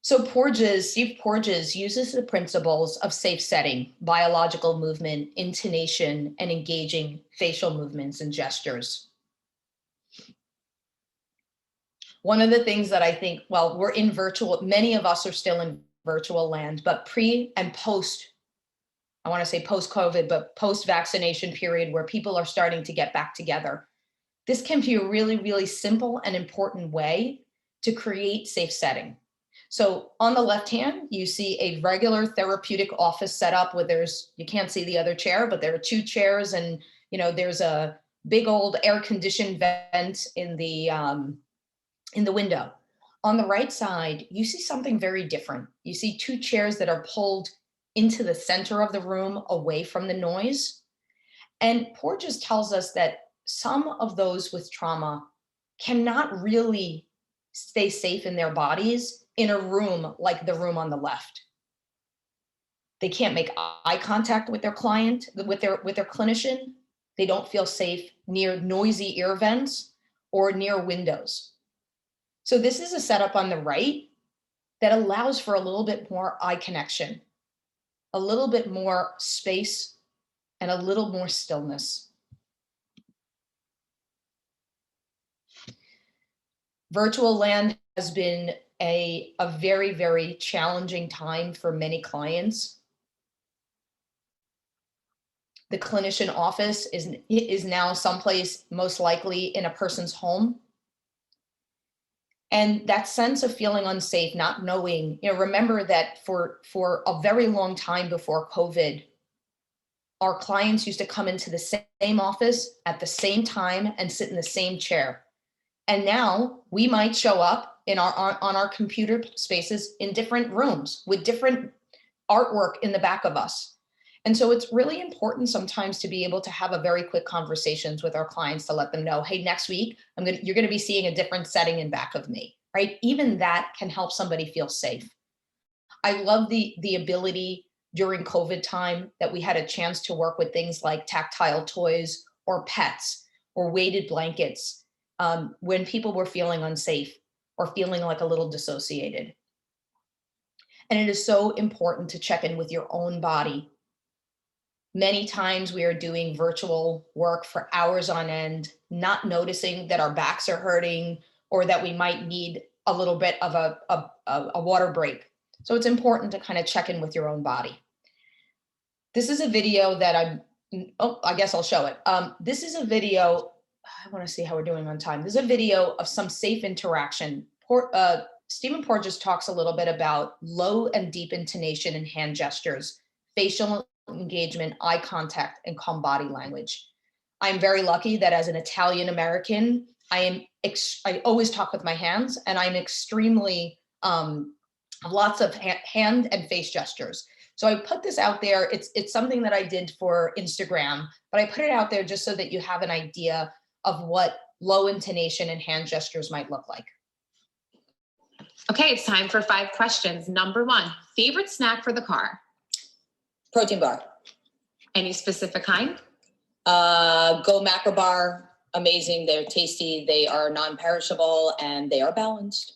So Steve Porges uses the principles of safe setting, biological movement, intonation, and engaging facial movements and gestures. One of the things that I think, well, we're in virtual, many of us are still in virtual land, but pre and post, I want to say post-COVID, but post-vaccination period where people are starting to get back together. This can be a really, really simple and important way to create safe setting. So on the left hand, you see a regular therapeutic office setup where you can't see the other chair, but there are 2 chairs, and there's a big old air-conditioned vent in the window. On the right side, you see something very different. You see 2 chairs that are pulled into the center of the room away from the noise. And Porges tells us that some of those with trauma cannot really stay safe in their bodies in a room like the room on the left. They can't make eye contact with their client, with their clinician. They don't feel safe near noisy ear vents or near windows. So this is a setup on the right that allows for a little bit more eye connection, a little bit more space, and a little more stillness. Virtual land has been a very, very challenging time for many clients. The clinician office is now someplace, most likely in a person's home. And that sense of feeling unsafe, not knowing, remember that for a very long time before COVID, our clients used to come into the same office at the same time and sit in the same chair. And now we might show up on our computer spaces in different rooms with different artwork in the back of us. And so it's really important sometimes to be able to have a very quick conversations with our clients to let them know, hey, next week, you're going to be seeing a different setting in back of me, right? Even that can help somebody feel safe. I love the ability during COVID time that we had a chance to work with things like tactile toys or pets or weighted blankets when people were feeling unsafe or feeling like a little dissociated. And it is so important to check in with your own body. Many times we are doing virtual work for hours on end, not noticing that our backs are hurting or that we might need a little bit of a water break. So it's important to kind of check in with your own body. This is a video that I guess I'll show it. This is a video, I want to see how we're doing on time. This is a video of some safe interaction. Stephen Porges talks a little bit about low and deep intonation and hand gestures, facial engagement, eye contact, and calm body language. I'm very lucky that as an Italian American, I always talk with my hands, and I'm extremely lots of hand and face gestures. So I put this out there. It's something that I did for Instagram, but I put it out there just so that you have an idea of what low intonation and hand gestures might look like. Okay, it's time for 5 questions. Number 1, favorite snack for the car? Protein bar. Any specific kind? Go Macro Bar. Amazing. They're tasty. They are non-perishable and they are balanced.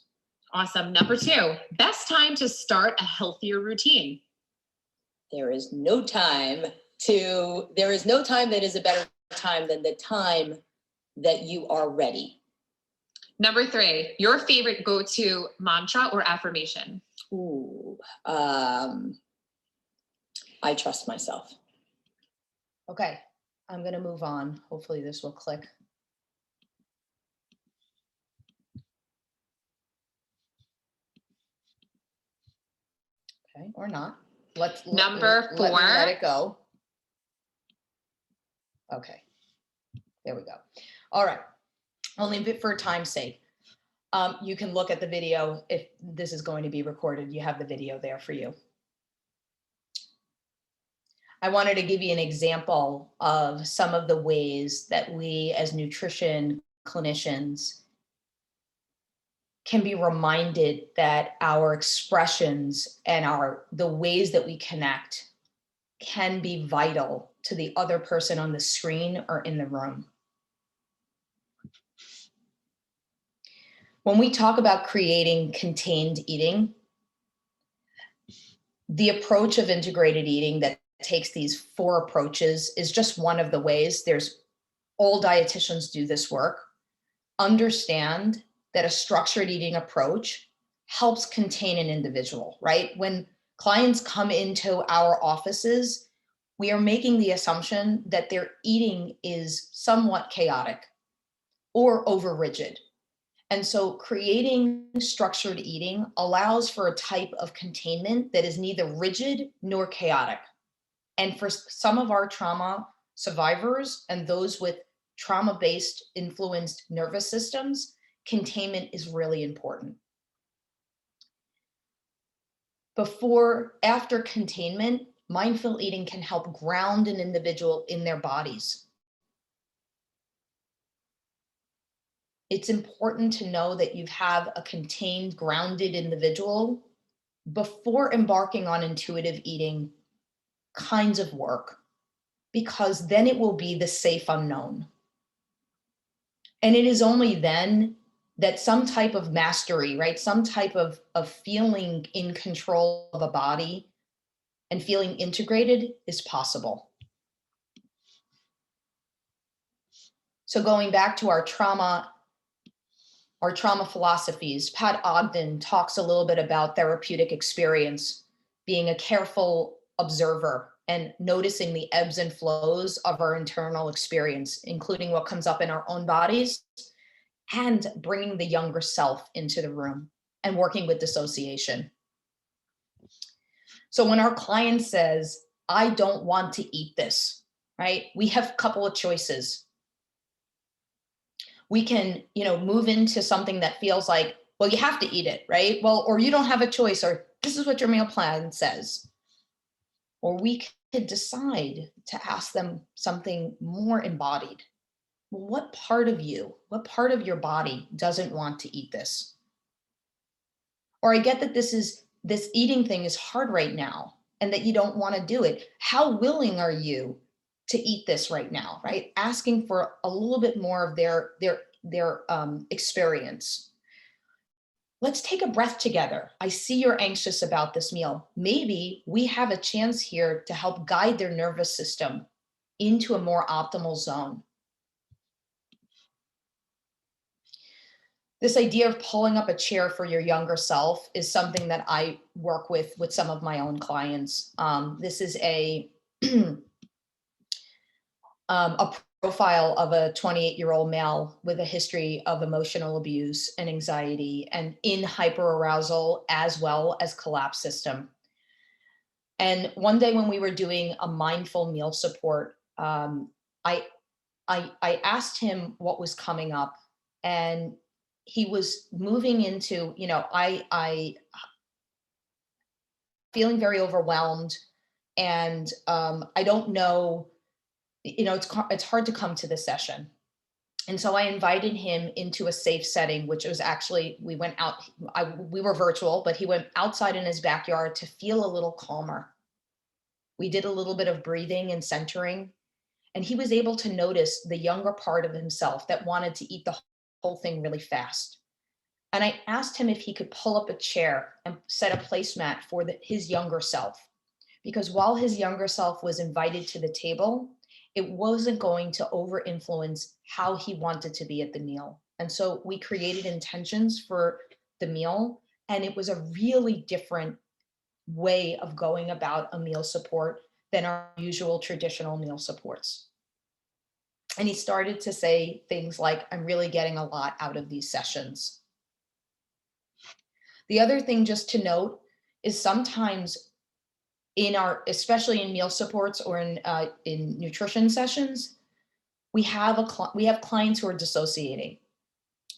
Awesome. Number 2, best time to start a healthier routine? There is no time that is a better time than the time that you are ready. Number 3, your favorite go-to mantra or affirmation? Ooh, I trust myself. Okay, I'm going to move on. Hopefully this will click. Okay, or not. Number 4. Let it go. Okay, there we go. All right, only for time's sake. You can look at the video if this is going to be recorded. You have the video there for you. I wanted to give you an example of some of the ways that we as nutrition clinicians can be reminded that our expressions and the ways that we connect can be vital to the other person on the screen or in the room. When we talk about creating contained eating, the approach of integrated eating that takes these 4 approaches is just one of the ways. All dietitians do this work. Understand that a structured eating approach helps contain an individual, right? When clients come into our offices, we are making the assumption that their eating is somewhat chaotic. or over rigid. And so creating structured eating allows for a type of containment that is neither rigid nor chaotic. And for some of our trauma survivors and those with trauma-based influenced nervous systems, containment is really important. After containment, mindful eating can help ground an individual in their bodies. It's important to know that you have a contained, grounded individual before embarking on intuitive eating kinds of work, because then it will be the safe unknown. And it is only then that some type of mastery, right? Some type of feeling in control of a body and feeling integrated is possible. So going back to our trauma philosophies, Pat Ogden talks a little bit about therapeutic experience, being a careful observer and noticing the ebbs and flows of our internal experience, including what comes up in our own bodies, and bringing the younger self into the room and working with dissociation. So when our client says, I don't want to eat this, right? We have a couple of choices. We can, move into something that feels like, well, you have to eat it, right? Well, or you don't have a choice, or this is what your meal plan says. Or we could decide to ask them something more embodied. Well, what part of your body doesn't want to eat this? Or I get that this eating thing is hard right now and that you don't want to do it. How willing are you to eat this right now, right? Asking for a little bit more of their experience. Let's take a breath together. I see you're anxious about this meal. Maybe we have a chance here to help guide their nervous system into a more optimal zone. This idea of pulling up a chair for your younger self is something that I work with some of my own clients. This is a profile of a 28-year-old male with a history of emotional abuse and anxiety and in hyperarousal as well as collapse system. And one day when we were doing a mindful meal support, I asked him what was coming up, and he was moving into, I feeling very overwhelmed, and I don't know, it's hard to come to the session. And so I invited him into a safe setting, which was actually, we went out, we were virtual, but he went outside in his backyard to feel a little calmer. We did a little bit of breathing and centering, and he was able to notice the younger part of himself that wanted to eat the whole thing really fast. And I asked him if he could pull up a chair and set a placemat for his younger self, because while his younger self was invited to the table, it wasn't going to over influence how he wanted to be at the meal. And so we created intentions for the meal, and it was a really different way of going about a meal support than our usual traditional meal supports. And he started to say things like, I'm really getting a lot out of these sessions. The other thing just to note is sometimes especially in meal supports or in nutrition sessions, we have clients who are dissociating.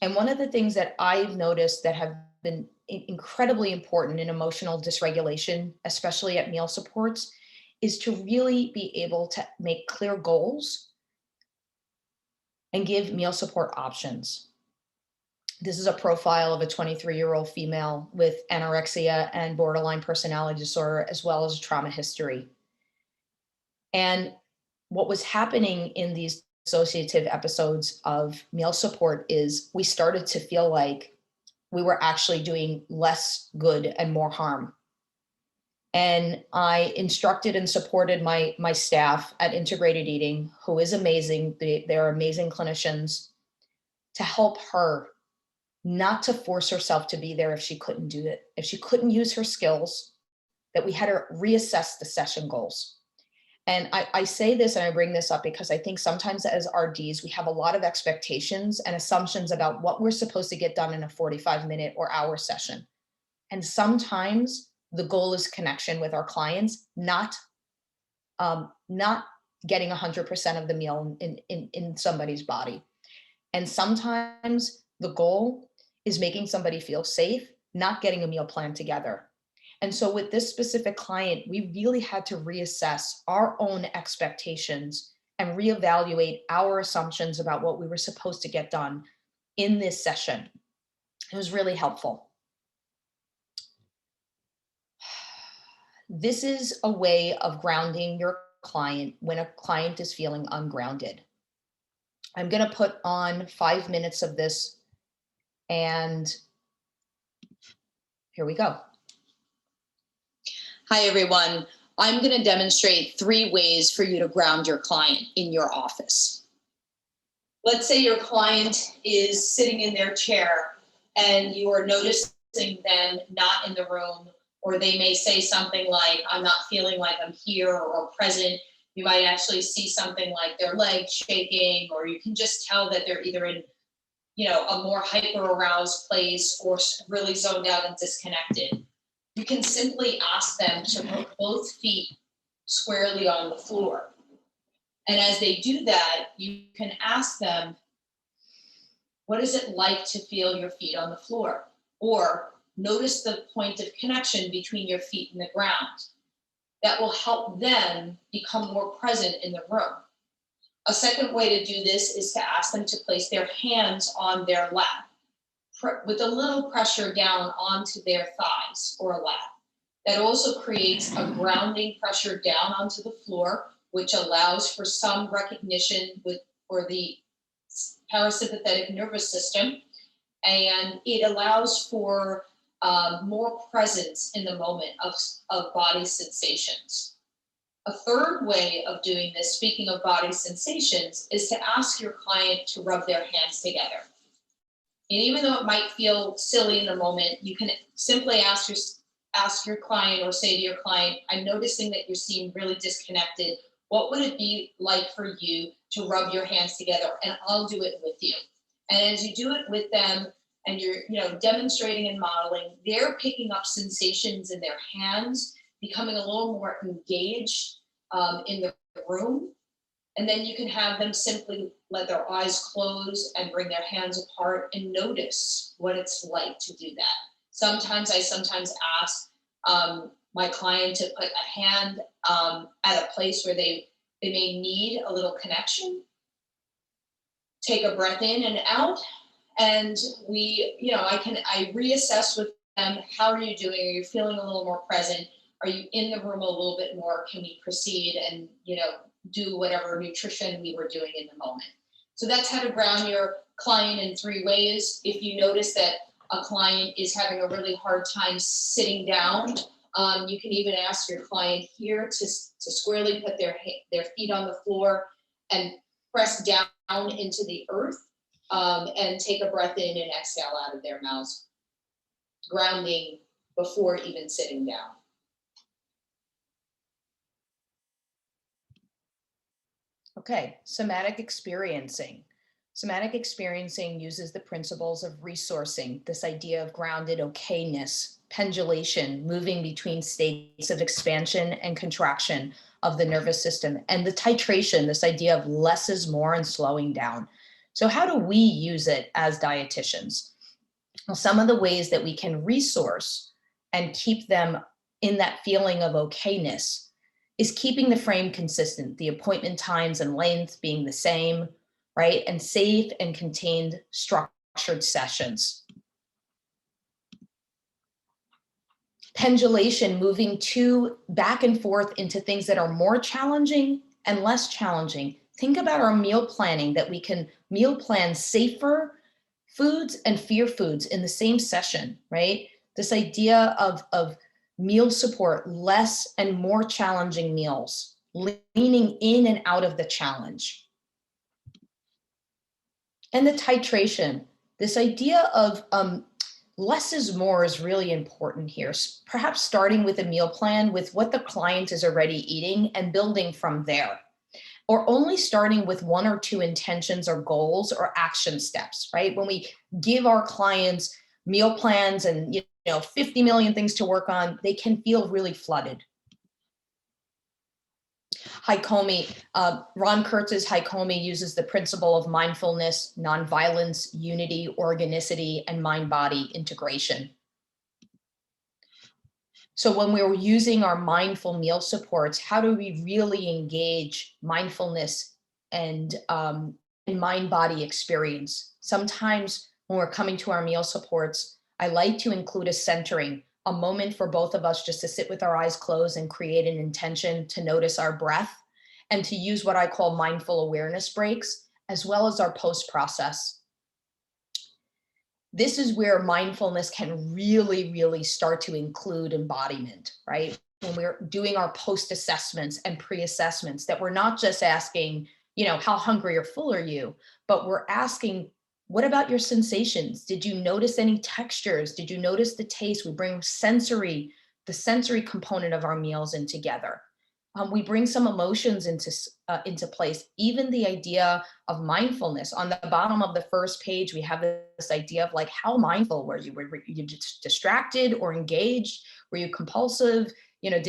And one of the things that I've noticed that have been incredibly important in emotional dysregulation, especially at meal supports, is to really be able to make clear goals and give meal support options. This is a profile of a 23-year-old female with anorexia and borderline personality disorder, as well as a trauma history. And what was happening in these dissociative episodes of meal support is we started to feel like we were actually doing less good and more harm. And I instructed and supported my staff at Integrated Eating, who is amazing. They're amazing clinicians, to help her not to force herself to be there if she couldn't do it. If she couldn't use her skills, that we had her reassess the session goals. And I say this and I bring this up because I think sometimes as RDs, we have a lot of expectations and assumptions about what we're supposed to get done in a 45-minute or hour session. And sometimes the goal is connection with our clients, not getting 100% of the meal in somebody's body. And sometimes the goal is making somebody feel safe, not getting a meal plan together. And so with this specific client, we really had to reassess our own expectations and reevaluate our assumptions about what we were supposed to get done in this session. It was really helpful. This is a way of grounding your client when a client is feeling ungrounded. I'm going to put on 5 minutes of this, and here we go. Hi, everyone. I'm going to demonstrate 3 ways for you to ground your client in your office. Let's say your client is sitting in their chair and you are noticing them not in the room, or they may say something like, I'm not feeling like I'm here or present. You might actually see something like their legs shaking, or you can just tell that they're either in, a more hyper-aroused place or really zoned out and disconnected. You can simply ask them to put both feet squarely on the floor. And as they do that, you can ask them, what is it like to feel your feet on the floor? Or notice the point of connection between your feet and the ground. That will help them become more present in the room. A second way to do this is to ask them to place their hands on their lap with a little pressure down onto their thighs or lap. That also creates a grounding pressure down onto the floor, which allows for some recognition for the parasympathetic nervous system, and it allows for more presence in the moment of body sensations. A third way of doing this, speaking of body sensations, is to ask your client to rub their hands together. And even though it might feel silly in the moment, you can simply ask your client or say to your client, I'm noticing that you seem really disconnected. What would it be like for you to rub your hands together? And I'll do it with you. And as you do it with them and you're demonstrating and modeling, they're picking up sensations in their hands, becoming a little more engaged in the room. And then you can have them simply let their eyes close and bring their hands apart and notice what it's like to do that. Sometimes I ask my client to put a hand at a place where they may need a little connection. Take a breath in and out. And I reassess with them, how are you doing? Are you feeling a little more present? Are you in the room a little bit more? Can we proceed and, do whatever nutrition we were doing in the moment? So that's how to ground your client in 3 ways. If you notice that a client is having a really hard time sitting down, you can even ask your client here to squarely put their feet on the floor and press down into the earth, and take a breath in and exhale out of their mouths, grounding before even sitting down. Okay, somatic experiencing. Somatic experiencing uses the principles of resourcing, this idea of grounded okayness, pendulation, moving between states of expansion and contraction of the nervous system, and the titration, this idea of less is more and slowing down. So how do we use it as dietitians? Well, some of the ways that we can resource and keep them in that feeling of okayness is keeping the frame consistent, the appointment times and length being the same, right? And safe and contained structured sessions. Pendulation, moving back and forth into things that are more challenging and less challenging. Think about our meal planning, that we can meal plan safer foods and fear foods in the same session, right? This idea of meal support, less and more challenging meals, leaning in and out of the challenge. And the titration, this idea of less is more is really important here. Perhaps starting with a meal plan with what the client is already eating and building from there. Or only starting with 1 or 2 intentions or goals or action steps, right? When we give our clients meal plans and 50 million things to work on, they can feel really flooded. Ron Kurtz's Hyperarousal uses the principle of mindfulness, nonviolence, unity, organicity, and mind-body integration. So when we're using our mindful meal supports, how do we really engage mindfulness and mind-body experience? Sometimes when we're coming to our meal supports, I like to include a centering, a moment for both of us just to sit with our eyes closed and create an intention to notice our breath and to use what I call mindful awareness breaks, as well as our post-process. This is where mindfulness can really, really start to include embodiment, right? When we're doing our post-assessments and pre-assessments, that we're not just asking, how hungry or full are you, but we're asking, what about your sensations? Did you notice any textures? Did you notice the taste? We bring the sensory component of our meals in together. We bring some emotions into place. Even the idea of mindfulness. On the bottom of the first page, we have this idea of how mindful were you? Were you distracted or engaged? Were you compulsive? Did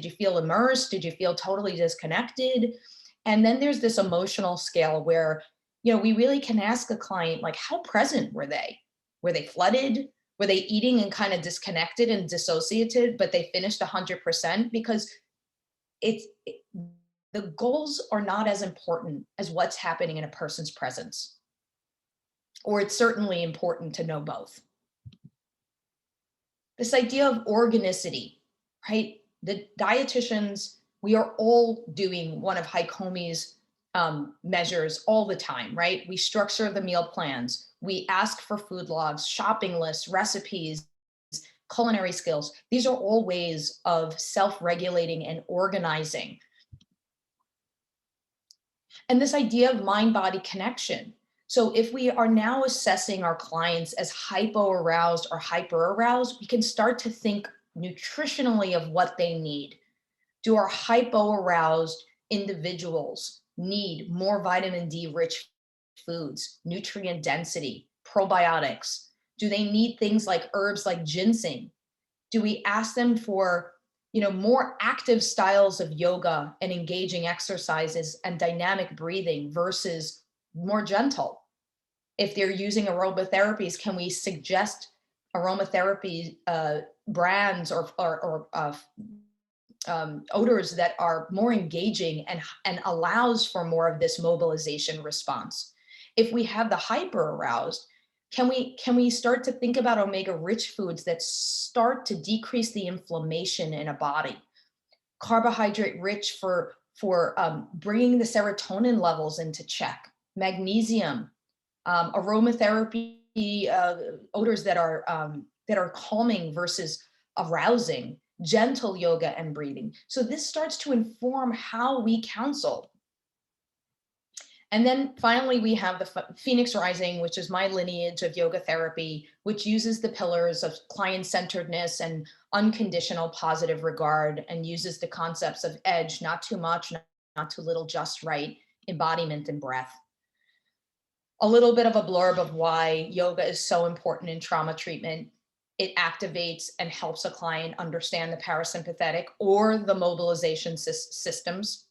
you feel immersed? Did you feel totally disconnected? And then there's this emotional scale where, we really can ask a client, how present were they? Were they flooded? Were they eating and kind of disconnected and dissociated, but they finished 100%? Because the goals are not as important as what's happening in a person's presence. Or it's certainly important to know both. This idea of organicity, right? The dietitians, we are all doing one of Hyperarous's measures all the time, right? We structure the meal plans. We ask for food logs, shopping lists, recipes, culinary skills. These are all ways of self-regulating and organizing. And this idea of mind-body connection. So if we are now assessing our clients as hypo-aroused or hyper-aroused, we can start to think nutritionally of what they need. Do our hypo-aroused individuals need more vitamin D rich foods, nutrient density, probiotics? Do they need things like herbs like ginseng? Do we ask them for, more active styles of yoga and engaging exercises and dynamic breathing versus more gentle? If they're using aromatherapies, can we suggest aromatherapy brands or odors that are more engaging and allows for more of this mobilization response? If we have the hyper aroused, can we start to think about omega-rich foods that start to decrease the inflammation in a body? Carbohydrate-rich for bringing the serotonin levels into check. Magnesium, aromatherapy odors that are calming versus arousing. Gentle yoga and breathing. So this starts to inform how we counsel. And then finally, we have the Phoenix Rising, which is my lineage of yoga therapy, which uses the pillars of client-centeredness and unconditional positive regard, and uses the concepts of edge, not too much, not too little, just right, embodiment, and breath. A little bit of a blurb of why yoga is so important in trauma treatment. It activates and helps a client understand the parasympathetic or the mobilization systems.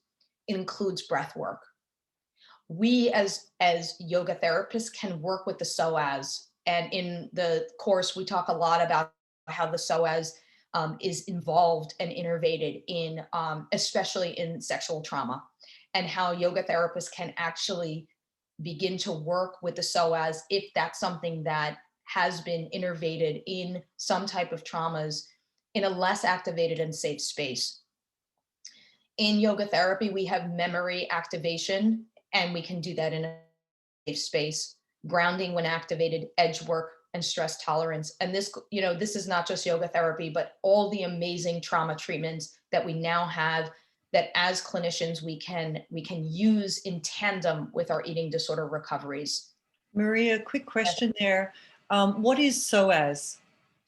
It includes breath work. We as yoga therapists can work with the Psoas. And in the course, we talk a lot about how the Psoas is involved and innervated in, especially in sexual trauma, and how yoga therapists can actually begin to work with the Psoas if that's something that has been innervated in some type of traumas in a less activated and safe space. In yoga therapy, we have memory activation, and we can do that in a safe space. Grounding when activated, edge work, and stress tolerance. And this, this is not just yoga therapy, but all the amazing trauma treatments that we now have that as clinicians we can use in tandem with our eating disorder recoveries. Maria, quick question there. What is psoas?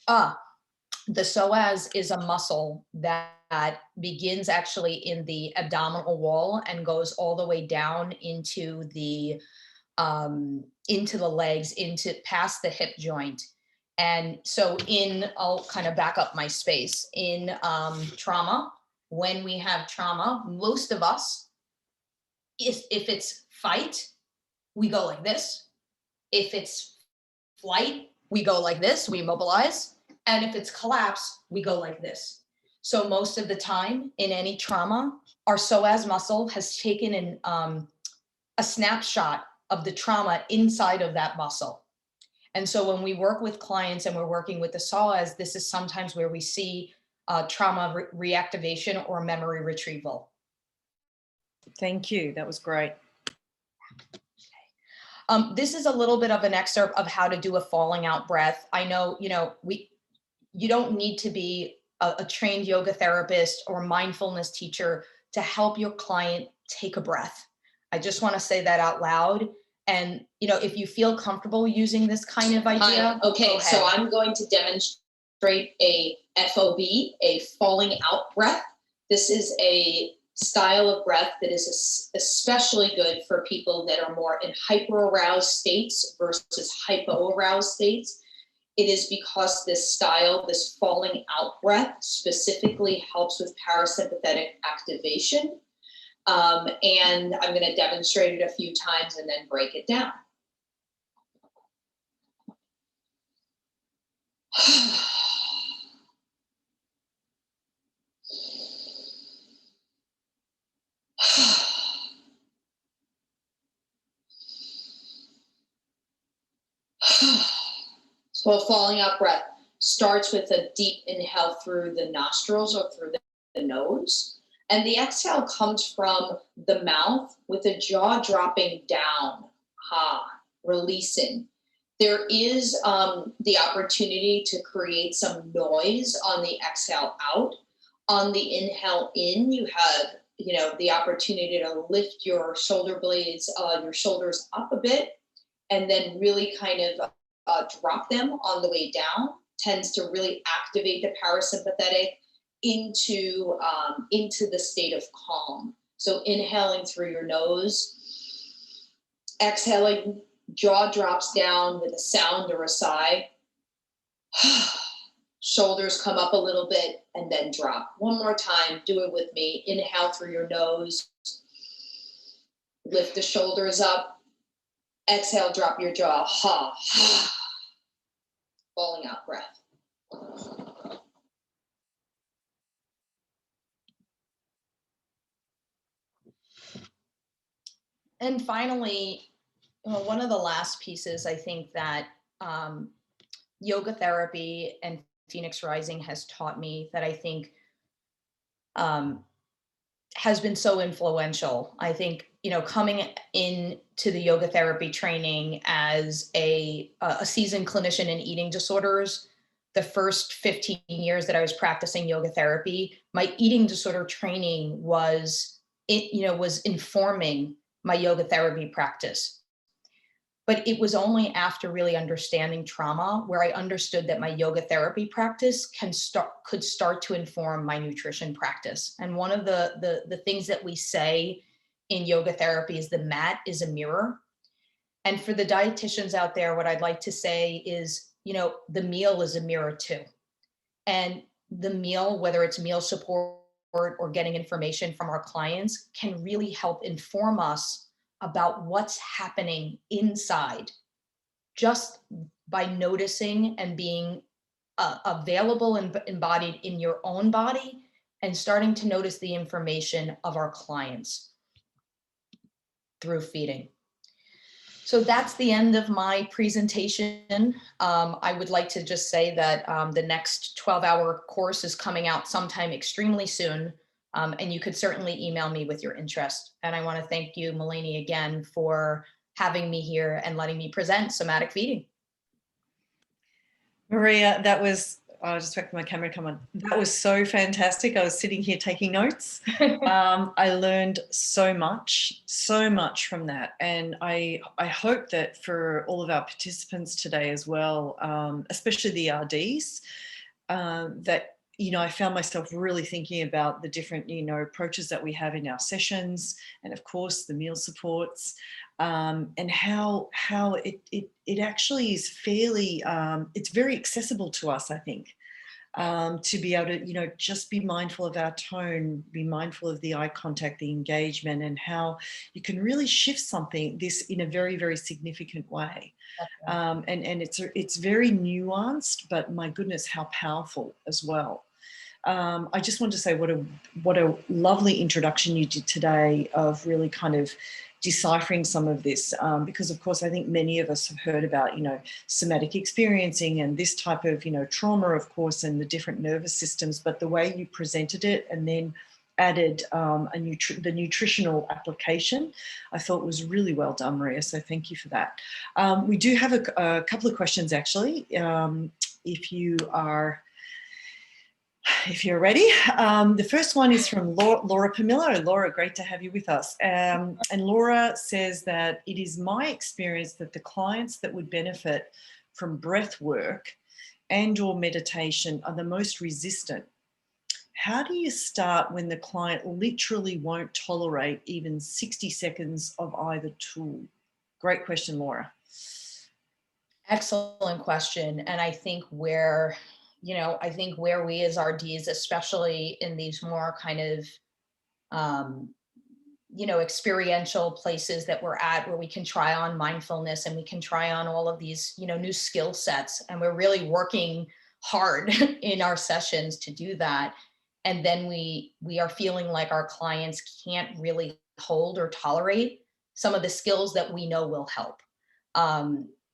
The psoas is a muscle that begins actually in the abdominal wall and goes all the way down into the legs, past the hip joint. And so I'll kind of back up my space. In trauma, when we have trauma, most of us, if it's fight, we go like this. If it's flight, we go like this, we immobilize. And if it's collapse, we go like this. So most of the time in any trauma, our psoas muscle has taken a snapshot of the trauma inside of that muscle. And so when we work with clients and we're working with the psoas, this is sometimes where we see trauma reactivation or memory retrieval. Thank you. That was great. This is a little bit of an excerpt of how to do a falling out breath. I know, you don't need to be a trained yoga therapist or mindfulness teacher to help your client take a breath. I just want to say that out loud. And, if you feel comfortable using this kind of idea. Okay, so I'm going to demonstrate a FOB, a falling out breath. This is a style of breath that is especially good for people that are more in hyperaroused states versus hypoaroused states. It is because this style, this falling out breath, specifically helps with parasympathetic activation. And I'm going to demonstrate it a few times and then break it down. So a falling out breath starts with a deep inhale through the nostrils or through the nose. And the exhale comes from the mouth with the jaw dropping down, releasing. There is the opportunity to create some noise on the exhale out. On the inhale in, you have, the opportunity to lift your shoulder blades, your shoulders up a bit, and then really kind of drop them on the way down. Tends to really activate the parasympathetic into the state of calm. So inhaling through your nose, exhaling, jaw drops down with a sound or a sigh. Shoulders come up a little bit and then drop. One more time, do it with me. Inhale through your nose, lift the shoulders up, exhale, drop your jaw, falling out breath. And finally, one of the last pieces I think that yoga therapy and Phoenix Rising has taught me that I think has been so influential. I think, coming into the yoga therapy training as a seasoned clinician in eating disorders, the first 15 years that I was practicing yoga therapy, my eating disorder training was informing my yoga therapy practice. But it was only after really understanding trauma where I understood that my yoga therapy practice could start to inform my nutrition practice. And one of the things that we say in yoga therapy is the mat is a mirror. And for the dietitians out there, what I'd like to say is, the meal is a mirror too. And the meal, whether it's meal support or getting information from our clients, can really help inform us about what's happening inside, just by noticing and being available and embodied in your own body and starting to notice the information of our clients through feeding. So that's the end of my presentation. I would like to just say that the next 12-hour course is coming out sometime extremely soon. And you could certainly email me with your interest. And I want to thank you, Melainie, again for having me here and letting me present Somatic Feeding. Maria, that was I just expect my camera to come on. That was so fantastic. I was sitting here taking notes. I learned so much from that. And I hope that for all of our participants today as well, especially the RDs, that, you know, I found myself really thinking about the different, you know, approaches that we have in our sessions, and of course the meal supports, and how it actually is fairly, it's very accessible to us, I think, to be able to, you know, just be mindful of our tone, be mindful of the eye contact, the engagement, and how you can really shift this in a very, very significant way. And it's very nuanced, but my goodness, how powerful as well. I just want to say what a lovely introduction you did today of really kind of deciphering some of this, because of course I think many of us have heard about, you know, somatic experiencing and this type of, you know, trauma, of course, and the different nervous systems, but the way you presented it and then added the nutritional application, I thought was really well done, Maria. So thank you for that. We do have a couple of questions actually, if you're ready. The first one is from Laura Pamillo. Laura, great to have you with us. And Laura says that it is my experience that the clients that would benefit from breath work and or meditation are the most resistant. How do you start when the client literally won't tolerate even 60 seconds of either tool? Great question, Laura. Excellent question. And I think where we as RDs, especially in these more kind of, experiential places that we're at, where we can try on mindfulness and we can try on all of these, new skill sets. And we're really working hard in our sessions to do that. And then we are feeling like our clients can't really hold or tolerate some of the skills that we know will help.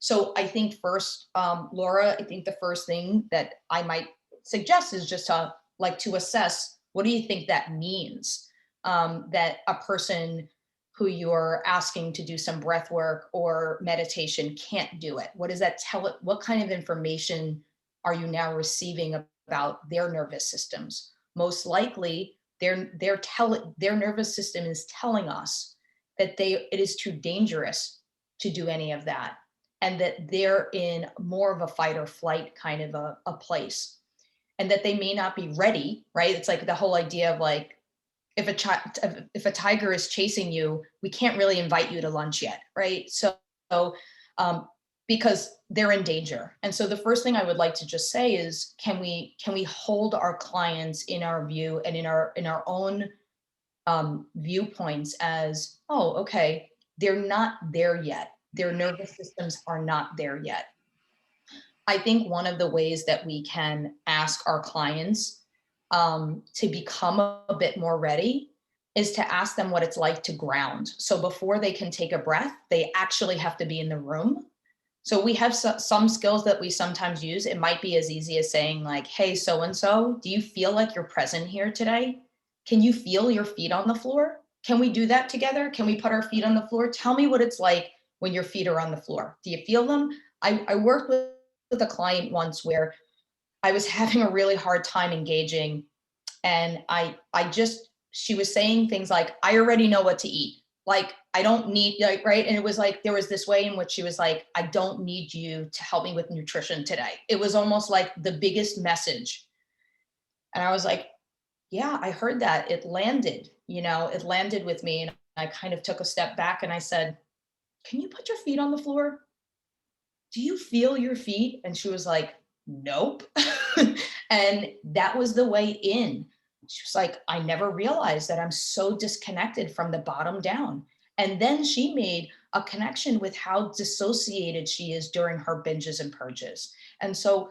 So I think first, Laura, I think the first thing that I might suggest is just to assess, what do you think that means? That a person who you're asking to do some breath work or meditation can't do it. What does that tell it? What kind of information are you now receiving about their nervous systems? Most likely, their nervous system is telling us that it is too dangerous to do any of that, and that they're in more of a fight or flight kind of a place, and that they may not be ready, right? It's like the whole idea of like, if a tiger is chasing you, we can't really invite you to lunch yet, right? So because they're in danger. And so the first thing I would like to just say is, can we hold our clients in our view and in our own viewpoints as, oh, okay, they're not there yet. Their nervous systems are not there yet. I think one of the ways that we can ask our clients to become a bit more ready is to ask them what it's like to ground. So before they can take a breath, they actually have to be in the room. So we have some skills that we sometimes use. It might be as easy as saying like, hey, so-and-so, do you feel like you're present here today? Can you feel your feet on the floor? Can we do that together? Can we put our feet on the floor? Tell me what it's like when your feet are on the floor. Do you feel them? I worked with a client once where I was having a really hard time engaging, and she was saying things like, I already know what to eat. Like, I don't need, like, right? And it was like, there was this way in which she was like, I don't need you to help me with nutrition today. It was almost like the biggest message. And I was like, yeah, I heard that. It landed with me. And I kind of took a step back and I said, can you put your feet on the floor? Do you feel your feet? And she was like, nope. And that was the way in. She was like, I never realized that I'm so disconnected from the bottom down. And then she made a connection with how dissociated she is during her binges and purges. And so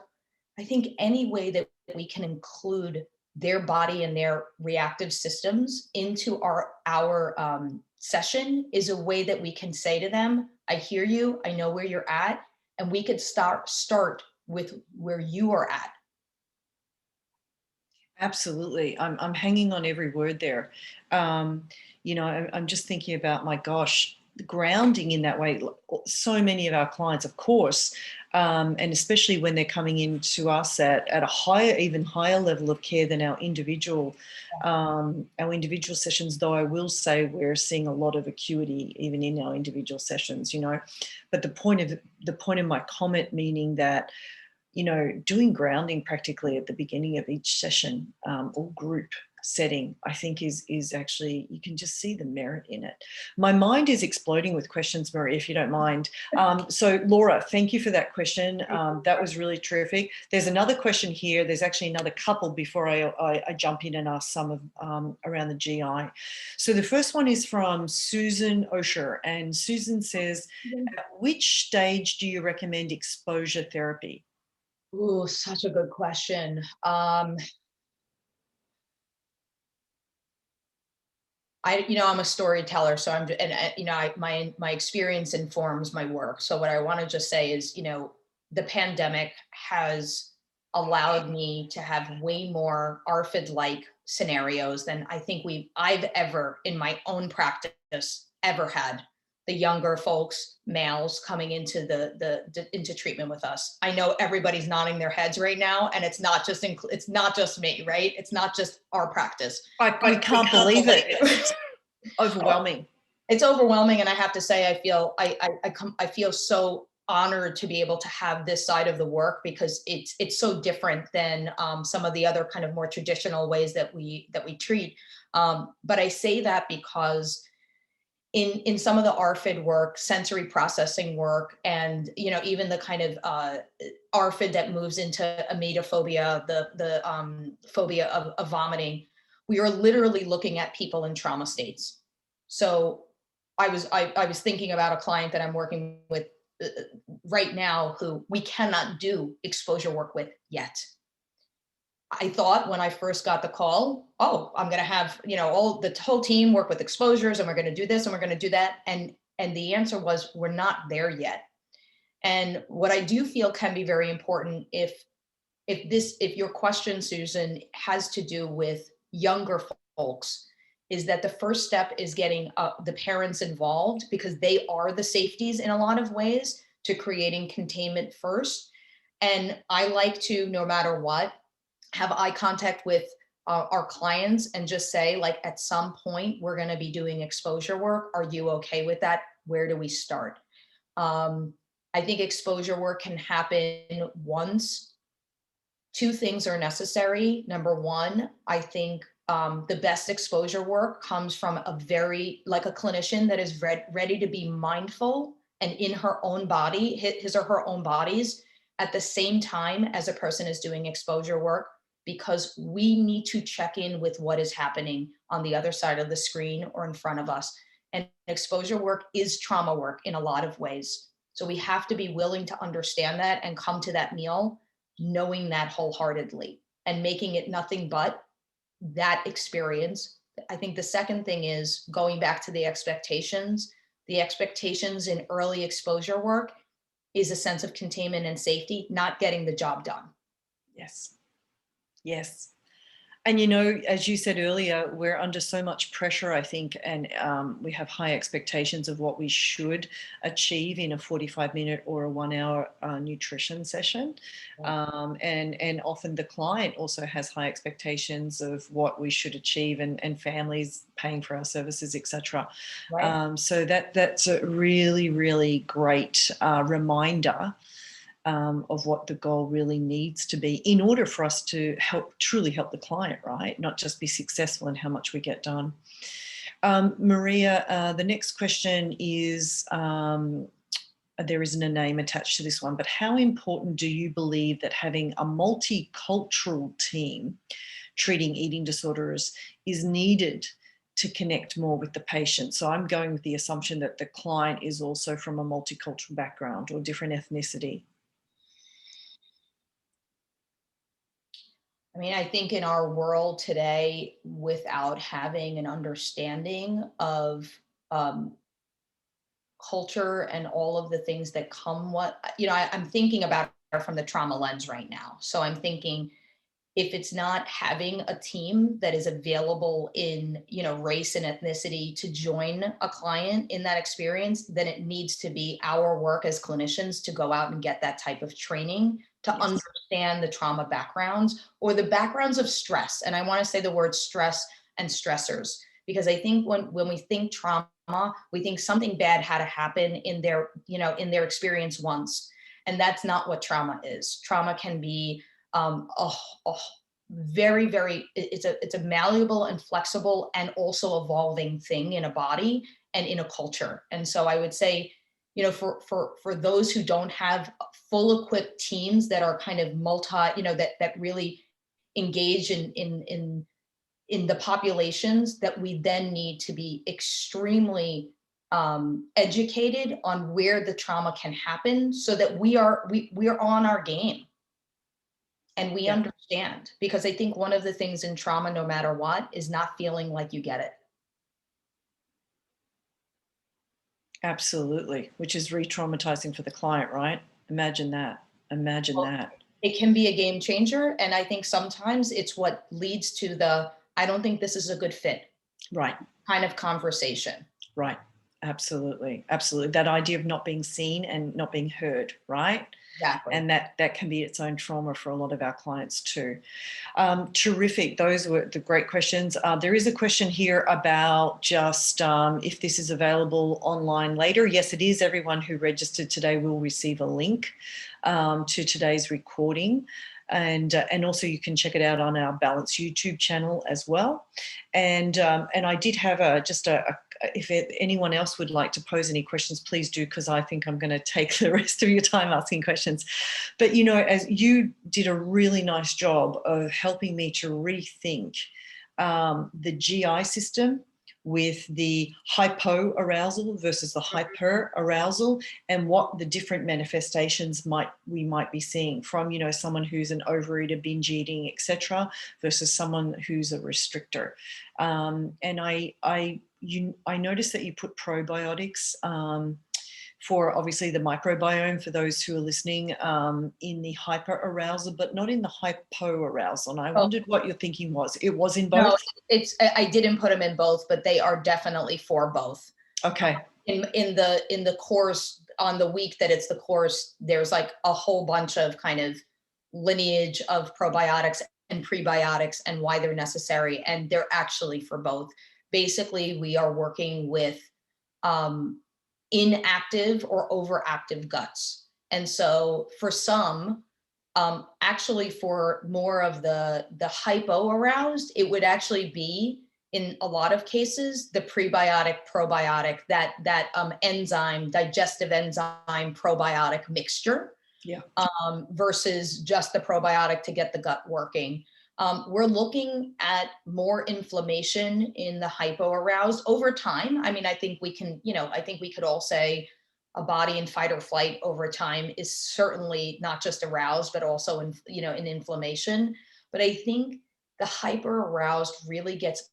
I think any way that we can include their body and their reactive systems into our session is a way that we can say to them, I hear you, I know where you're at, and we could start with where you are at. Absolutely. I'm hanging on every word there. I'm just thinking about, my gosh, grounding in that way. So many of our clients, of course, and especially when they're coming into us at a higher, even higher level of care than our individual sessions, though I will say we're seeing a lot of acuity even in our individual sessions, you know. But the point of my comment, meaning that, you know, doing grounding practically at the beginning of each session or group setting, I think is actually, you can just see the merit in it. My mind is exploding with questions, Marie, if you don't mind. So Laura, thank you for that question. That was really terrific. There's another question here. There's actually another couple before I jump in and ask some of around the GI. So the first one is from Susan Osher, and Susan says, at which stage do you recommend exposure therapy? Ooh, such a good question. I'm a storyteller, so my experience informs my work. So what I want to just say is, you know, the pandemic has allowed me to have way more ARFID-like scenarios than I think I've ever in my own practice ever had. The younger folks, males, coming into into treatment with us. I know everybody's nodding their heads right now, and it's not just me, right? It's not just our practice. I can't believe it. It's overwhelming. It's overwhelming, and I have to say, I feel so honored to be able to have this side of the work, because it's so different than some of the other kind of more traditional ways that we treat. But I say that because in some of the ARFID work, sensory processing work, and, you know, even the kind of ARFID that moves into emetophobia, the phobia of vomiting, we are literally looking at people in trauma states. So I was thinking about a client that I'm working with right now who we cannot do exposure work with yet. I thought when I first got the call, oh, I'm going to have, you know, the whole team work with exposures, and we're going to do this and we're going to do that. And the answer was, we're not there yet. And what I do feel can be very important, if your question, Susan, has to do with younger folks, is that the first step is getting the parents involved, because they are the safeties in a lot of ways to creating containment first. And I like to, no matter what, have eye contact with our clients and just say, like, at some point we're going to be doing exposure work. Are you okay with that? Where do we start? I think exposure work can happen once. Two things are necessary. Number one, I think the best exposure work comes from a clinician that is ready to be mindful and in her own body, his or her own bodies, at the same time as a person is doing exposure work, because we need to check in with what is happening on the other side of the screen or in front of us. And exposure work is trauma work in a lot of ways. So we have to be willing to understand that and come to that meal knowing that wholeheartedly and making it nothing but that experience. I think the second thing is going back to the expectations. The expectations in early exposure work is a sense of containment and safety, not getting the job done. Yes. Yes. And, you know, as you said earlier, we're under so much pressure, I think, and we have high expectations of what we should achieve in a 45-minute or a 1-hour nutrition session. And often the client also has high expectations of what we should achieve, and families paying for our services, etc. Right. So that's a really, really great reminder of what the goal really needs to be in order for us to truly help the client, right? Not just be successful in how much we get done. Maria, the next question is, there isn't a name attached to this one, but how important do you believe that having a multicultural team treating eating disorders is needed to connect more with the patient? So I'm going with the assumption that the client is also from a multicultural background or different ethnicity. I mean, I think in our world today, without having an understanding of culture and all of the things that come, I'm thinking about it from the trauma lens right now. So I'm thinking, if it's not having a team that is available in, you know, race and ethnicity to join a client in that experience, then it needs to be our work as clinicians to go out and get that type of training to understand the trauma backgrounds or the backgrounds of stress. And I want to say the word stress and stressors, because I think when we think trauma, we think something bad had to happen in their, you know, in their experience once. And that's not what trauma is. Trauma can be a very, very, it's a malleable and flexible and also evolving thing in a body and in a culture. And so I would say, you know, for those who don't have full equipped teams that are kind of you know, that really engage in the populations, that we then need to be extremely educated on where the trauma can happen so that we are on our game. And we understand, because I think one of the things in trauma, no matter what, is not feeling like you get it. Absolutely, which is re-traumatizing for the client, right? Imagine that. Imagine that. It can be a game changer. And I think sometimes it's what leads to the, I don't think this is a good fit. Right. Kind of conversation. Right. Absolutely. Absolutely. That idea of not being seen and not being heard, right? Exactly. And that can be its own trauma for a lot of our clients too. Terrific. Those were the great questions. There is a question here about just if this is available online later. Yes, it is. Everyone who registered today will receive a link to today's recording. And also you can check it out on our Balance YouTube channel as well. And I did have if anyone else would like to pose any questions, please do, because I think I'm going to take the rest of your time asking questions. But, you know, as you did a really nice job of helping me to rethink the GI system with the hypoarousal versus the hyperarousal, and what the different manifestations we might be seeing from, you know, someone who's an overeater, binge eating, etc., versus someone who's a restrictor. And I noticed that you put probiotics for obviously the microbiome, for those who are listening, in the hyperarousal, but not in the hypoarousal. And I wondered what your thinking was. It was in both? No, I didn't put them in both, but they are definitely for both. Okay. In the course, on the week that it's the course, there's like a whole bunch of kind of lineage of probiotics and prebiotics and why they're necessary. And they're actually for both. Basically, we are working with inactive or overactive guts. And so for some, actually for more of the hypo-aroused, it would actually be, in a lot of cases, the prebiotic, probiotic, that enzyme, digestive enzyme, probiotic mixture, versus just the probiotic to get the gut working. We're looking at more inflammation in the hypo-aroused over time. I mean, I think we can, you know, I think we could all say a body in fight or flight over time is certainly not just aroused, but also in, you know, in inflammation. But I think the hyper-aroused really gets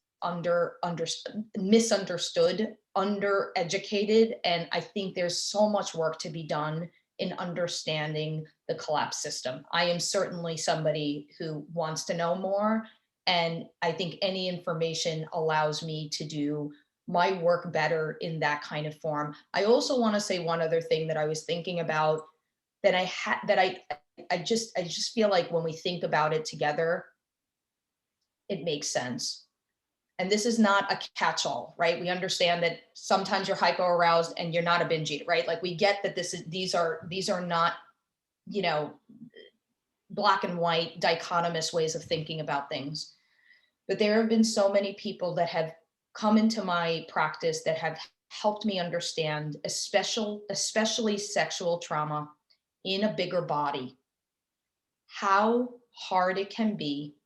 misunderstood, undereducated. And I think there's so much work to be done in understanding the collapse system. I am certainly somebody who wants to know more. And I think any information allows me to do my work better in that kind of form. I also want to say one other thing that I was thinking about, that I just feel like when we think about it together, it makes sense. And this is not a catch-all, right? We understand that sometimes you're hypo-aroused and you're not a binge eater, right? Like we get that these are not, you know, black and white dichotomous ways of thinking about things. But there have been so many people that have come into my practice that have helped me understand, especially sexual trauma in a bigger body, how hard it can be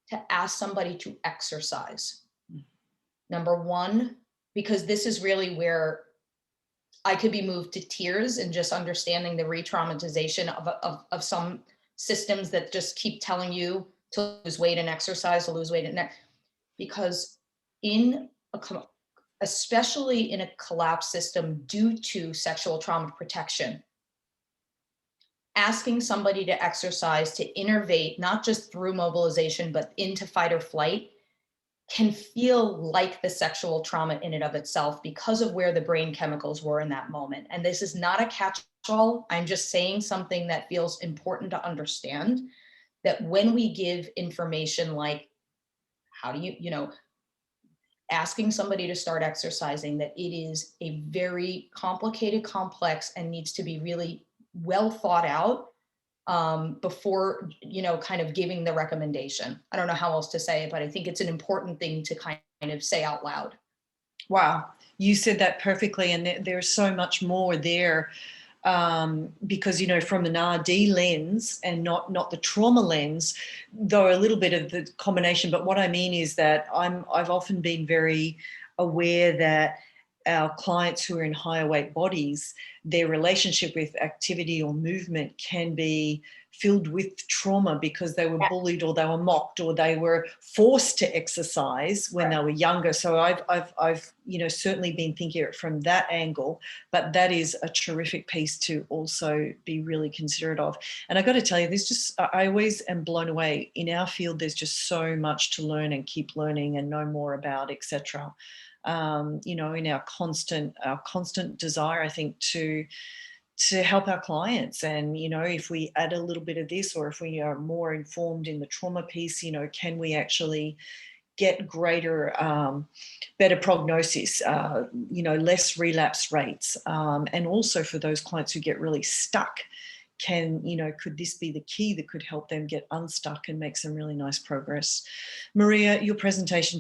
to ask somebody to exercise. Number one, because this is really where I could be moved to tears in just understanding the re-traumatization of some systems that just keep telling you to lose weight and exercise, to lose weight and because especially in a collapse system due to sexual trauma protection, asking somebody to exercise, to innervate, not just through mobilization, but into fight or flight, can feel like the sexual trauma in and of itself because of where the brain chemicals were in that moment. And this is not a catch-all. I'm just saying something that feels important to understand, that when we give information like, how do you know, asking somebody to start exercising, that it is a very complicated, complex, and needs to be really well thought out before, kind of giving the recommendation. I don't know how else to say it, but I think it's an important thing to kind of say out loud. Wow, you said that perfectly, and there's so much more there, because from an RD lens and not the trauma lens, though a little bit of the combination. But what I mean is that I've often been very aware that our clients who are in higher weight bodies, their relationship with activity or movement can be filled with trauma because they were bullied or they were mocked or they were forced to exercise when they were younger. So I've certainly been thinking it from that angle, but that is a terrific piece to also be really considerate of. And I got to tell you, I always am blown away. In our field, there's just so much to learn and keep learning and know more about, etc. In our constant desire, I think, to help our clients. And, if we add a little bit of this, or if we are more informed in the trauma piece, can we actually get greater, better prognosis, less relapse rates. And also for those clients who get really stuck, could this be the key that could help them get unstuck and make some really nice progress? Maria, your presentation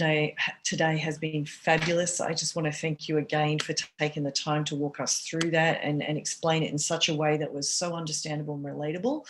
today has been fabulous. I just want to thank you again for taking the time to walk us through that and explain it in such a way that was so understandable and relatable.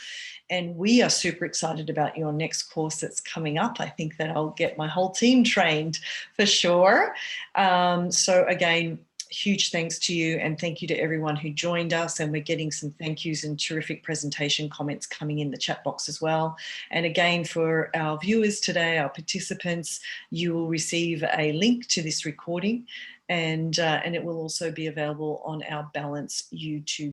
And we are super excited about your next course that's coming up. I think that I'll get my whole team trained for sure. So again, huge thanks to you, and thank you to everyone who joined us. And we're getting some thank yous and terrific presentation comments coming in the chat box as well. And again, for our viewers today, our participants, you will receive a link to this recording, and it will also be available on our Balance YouTube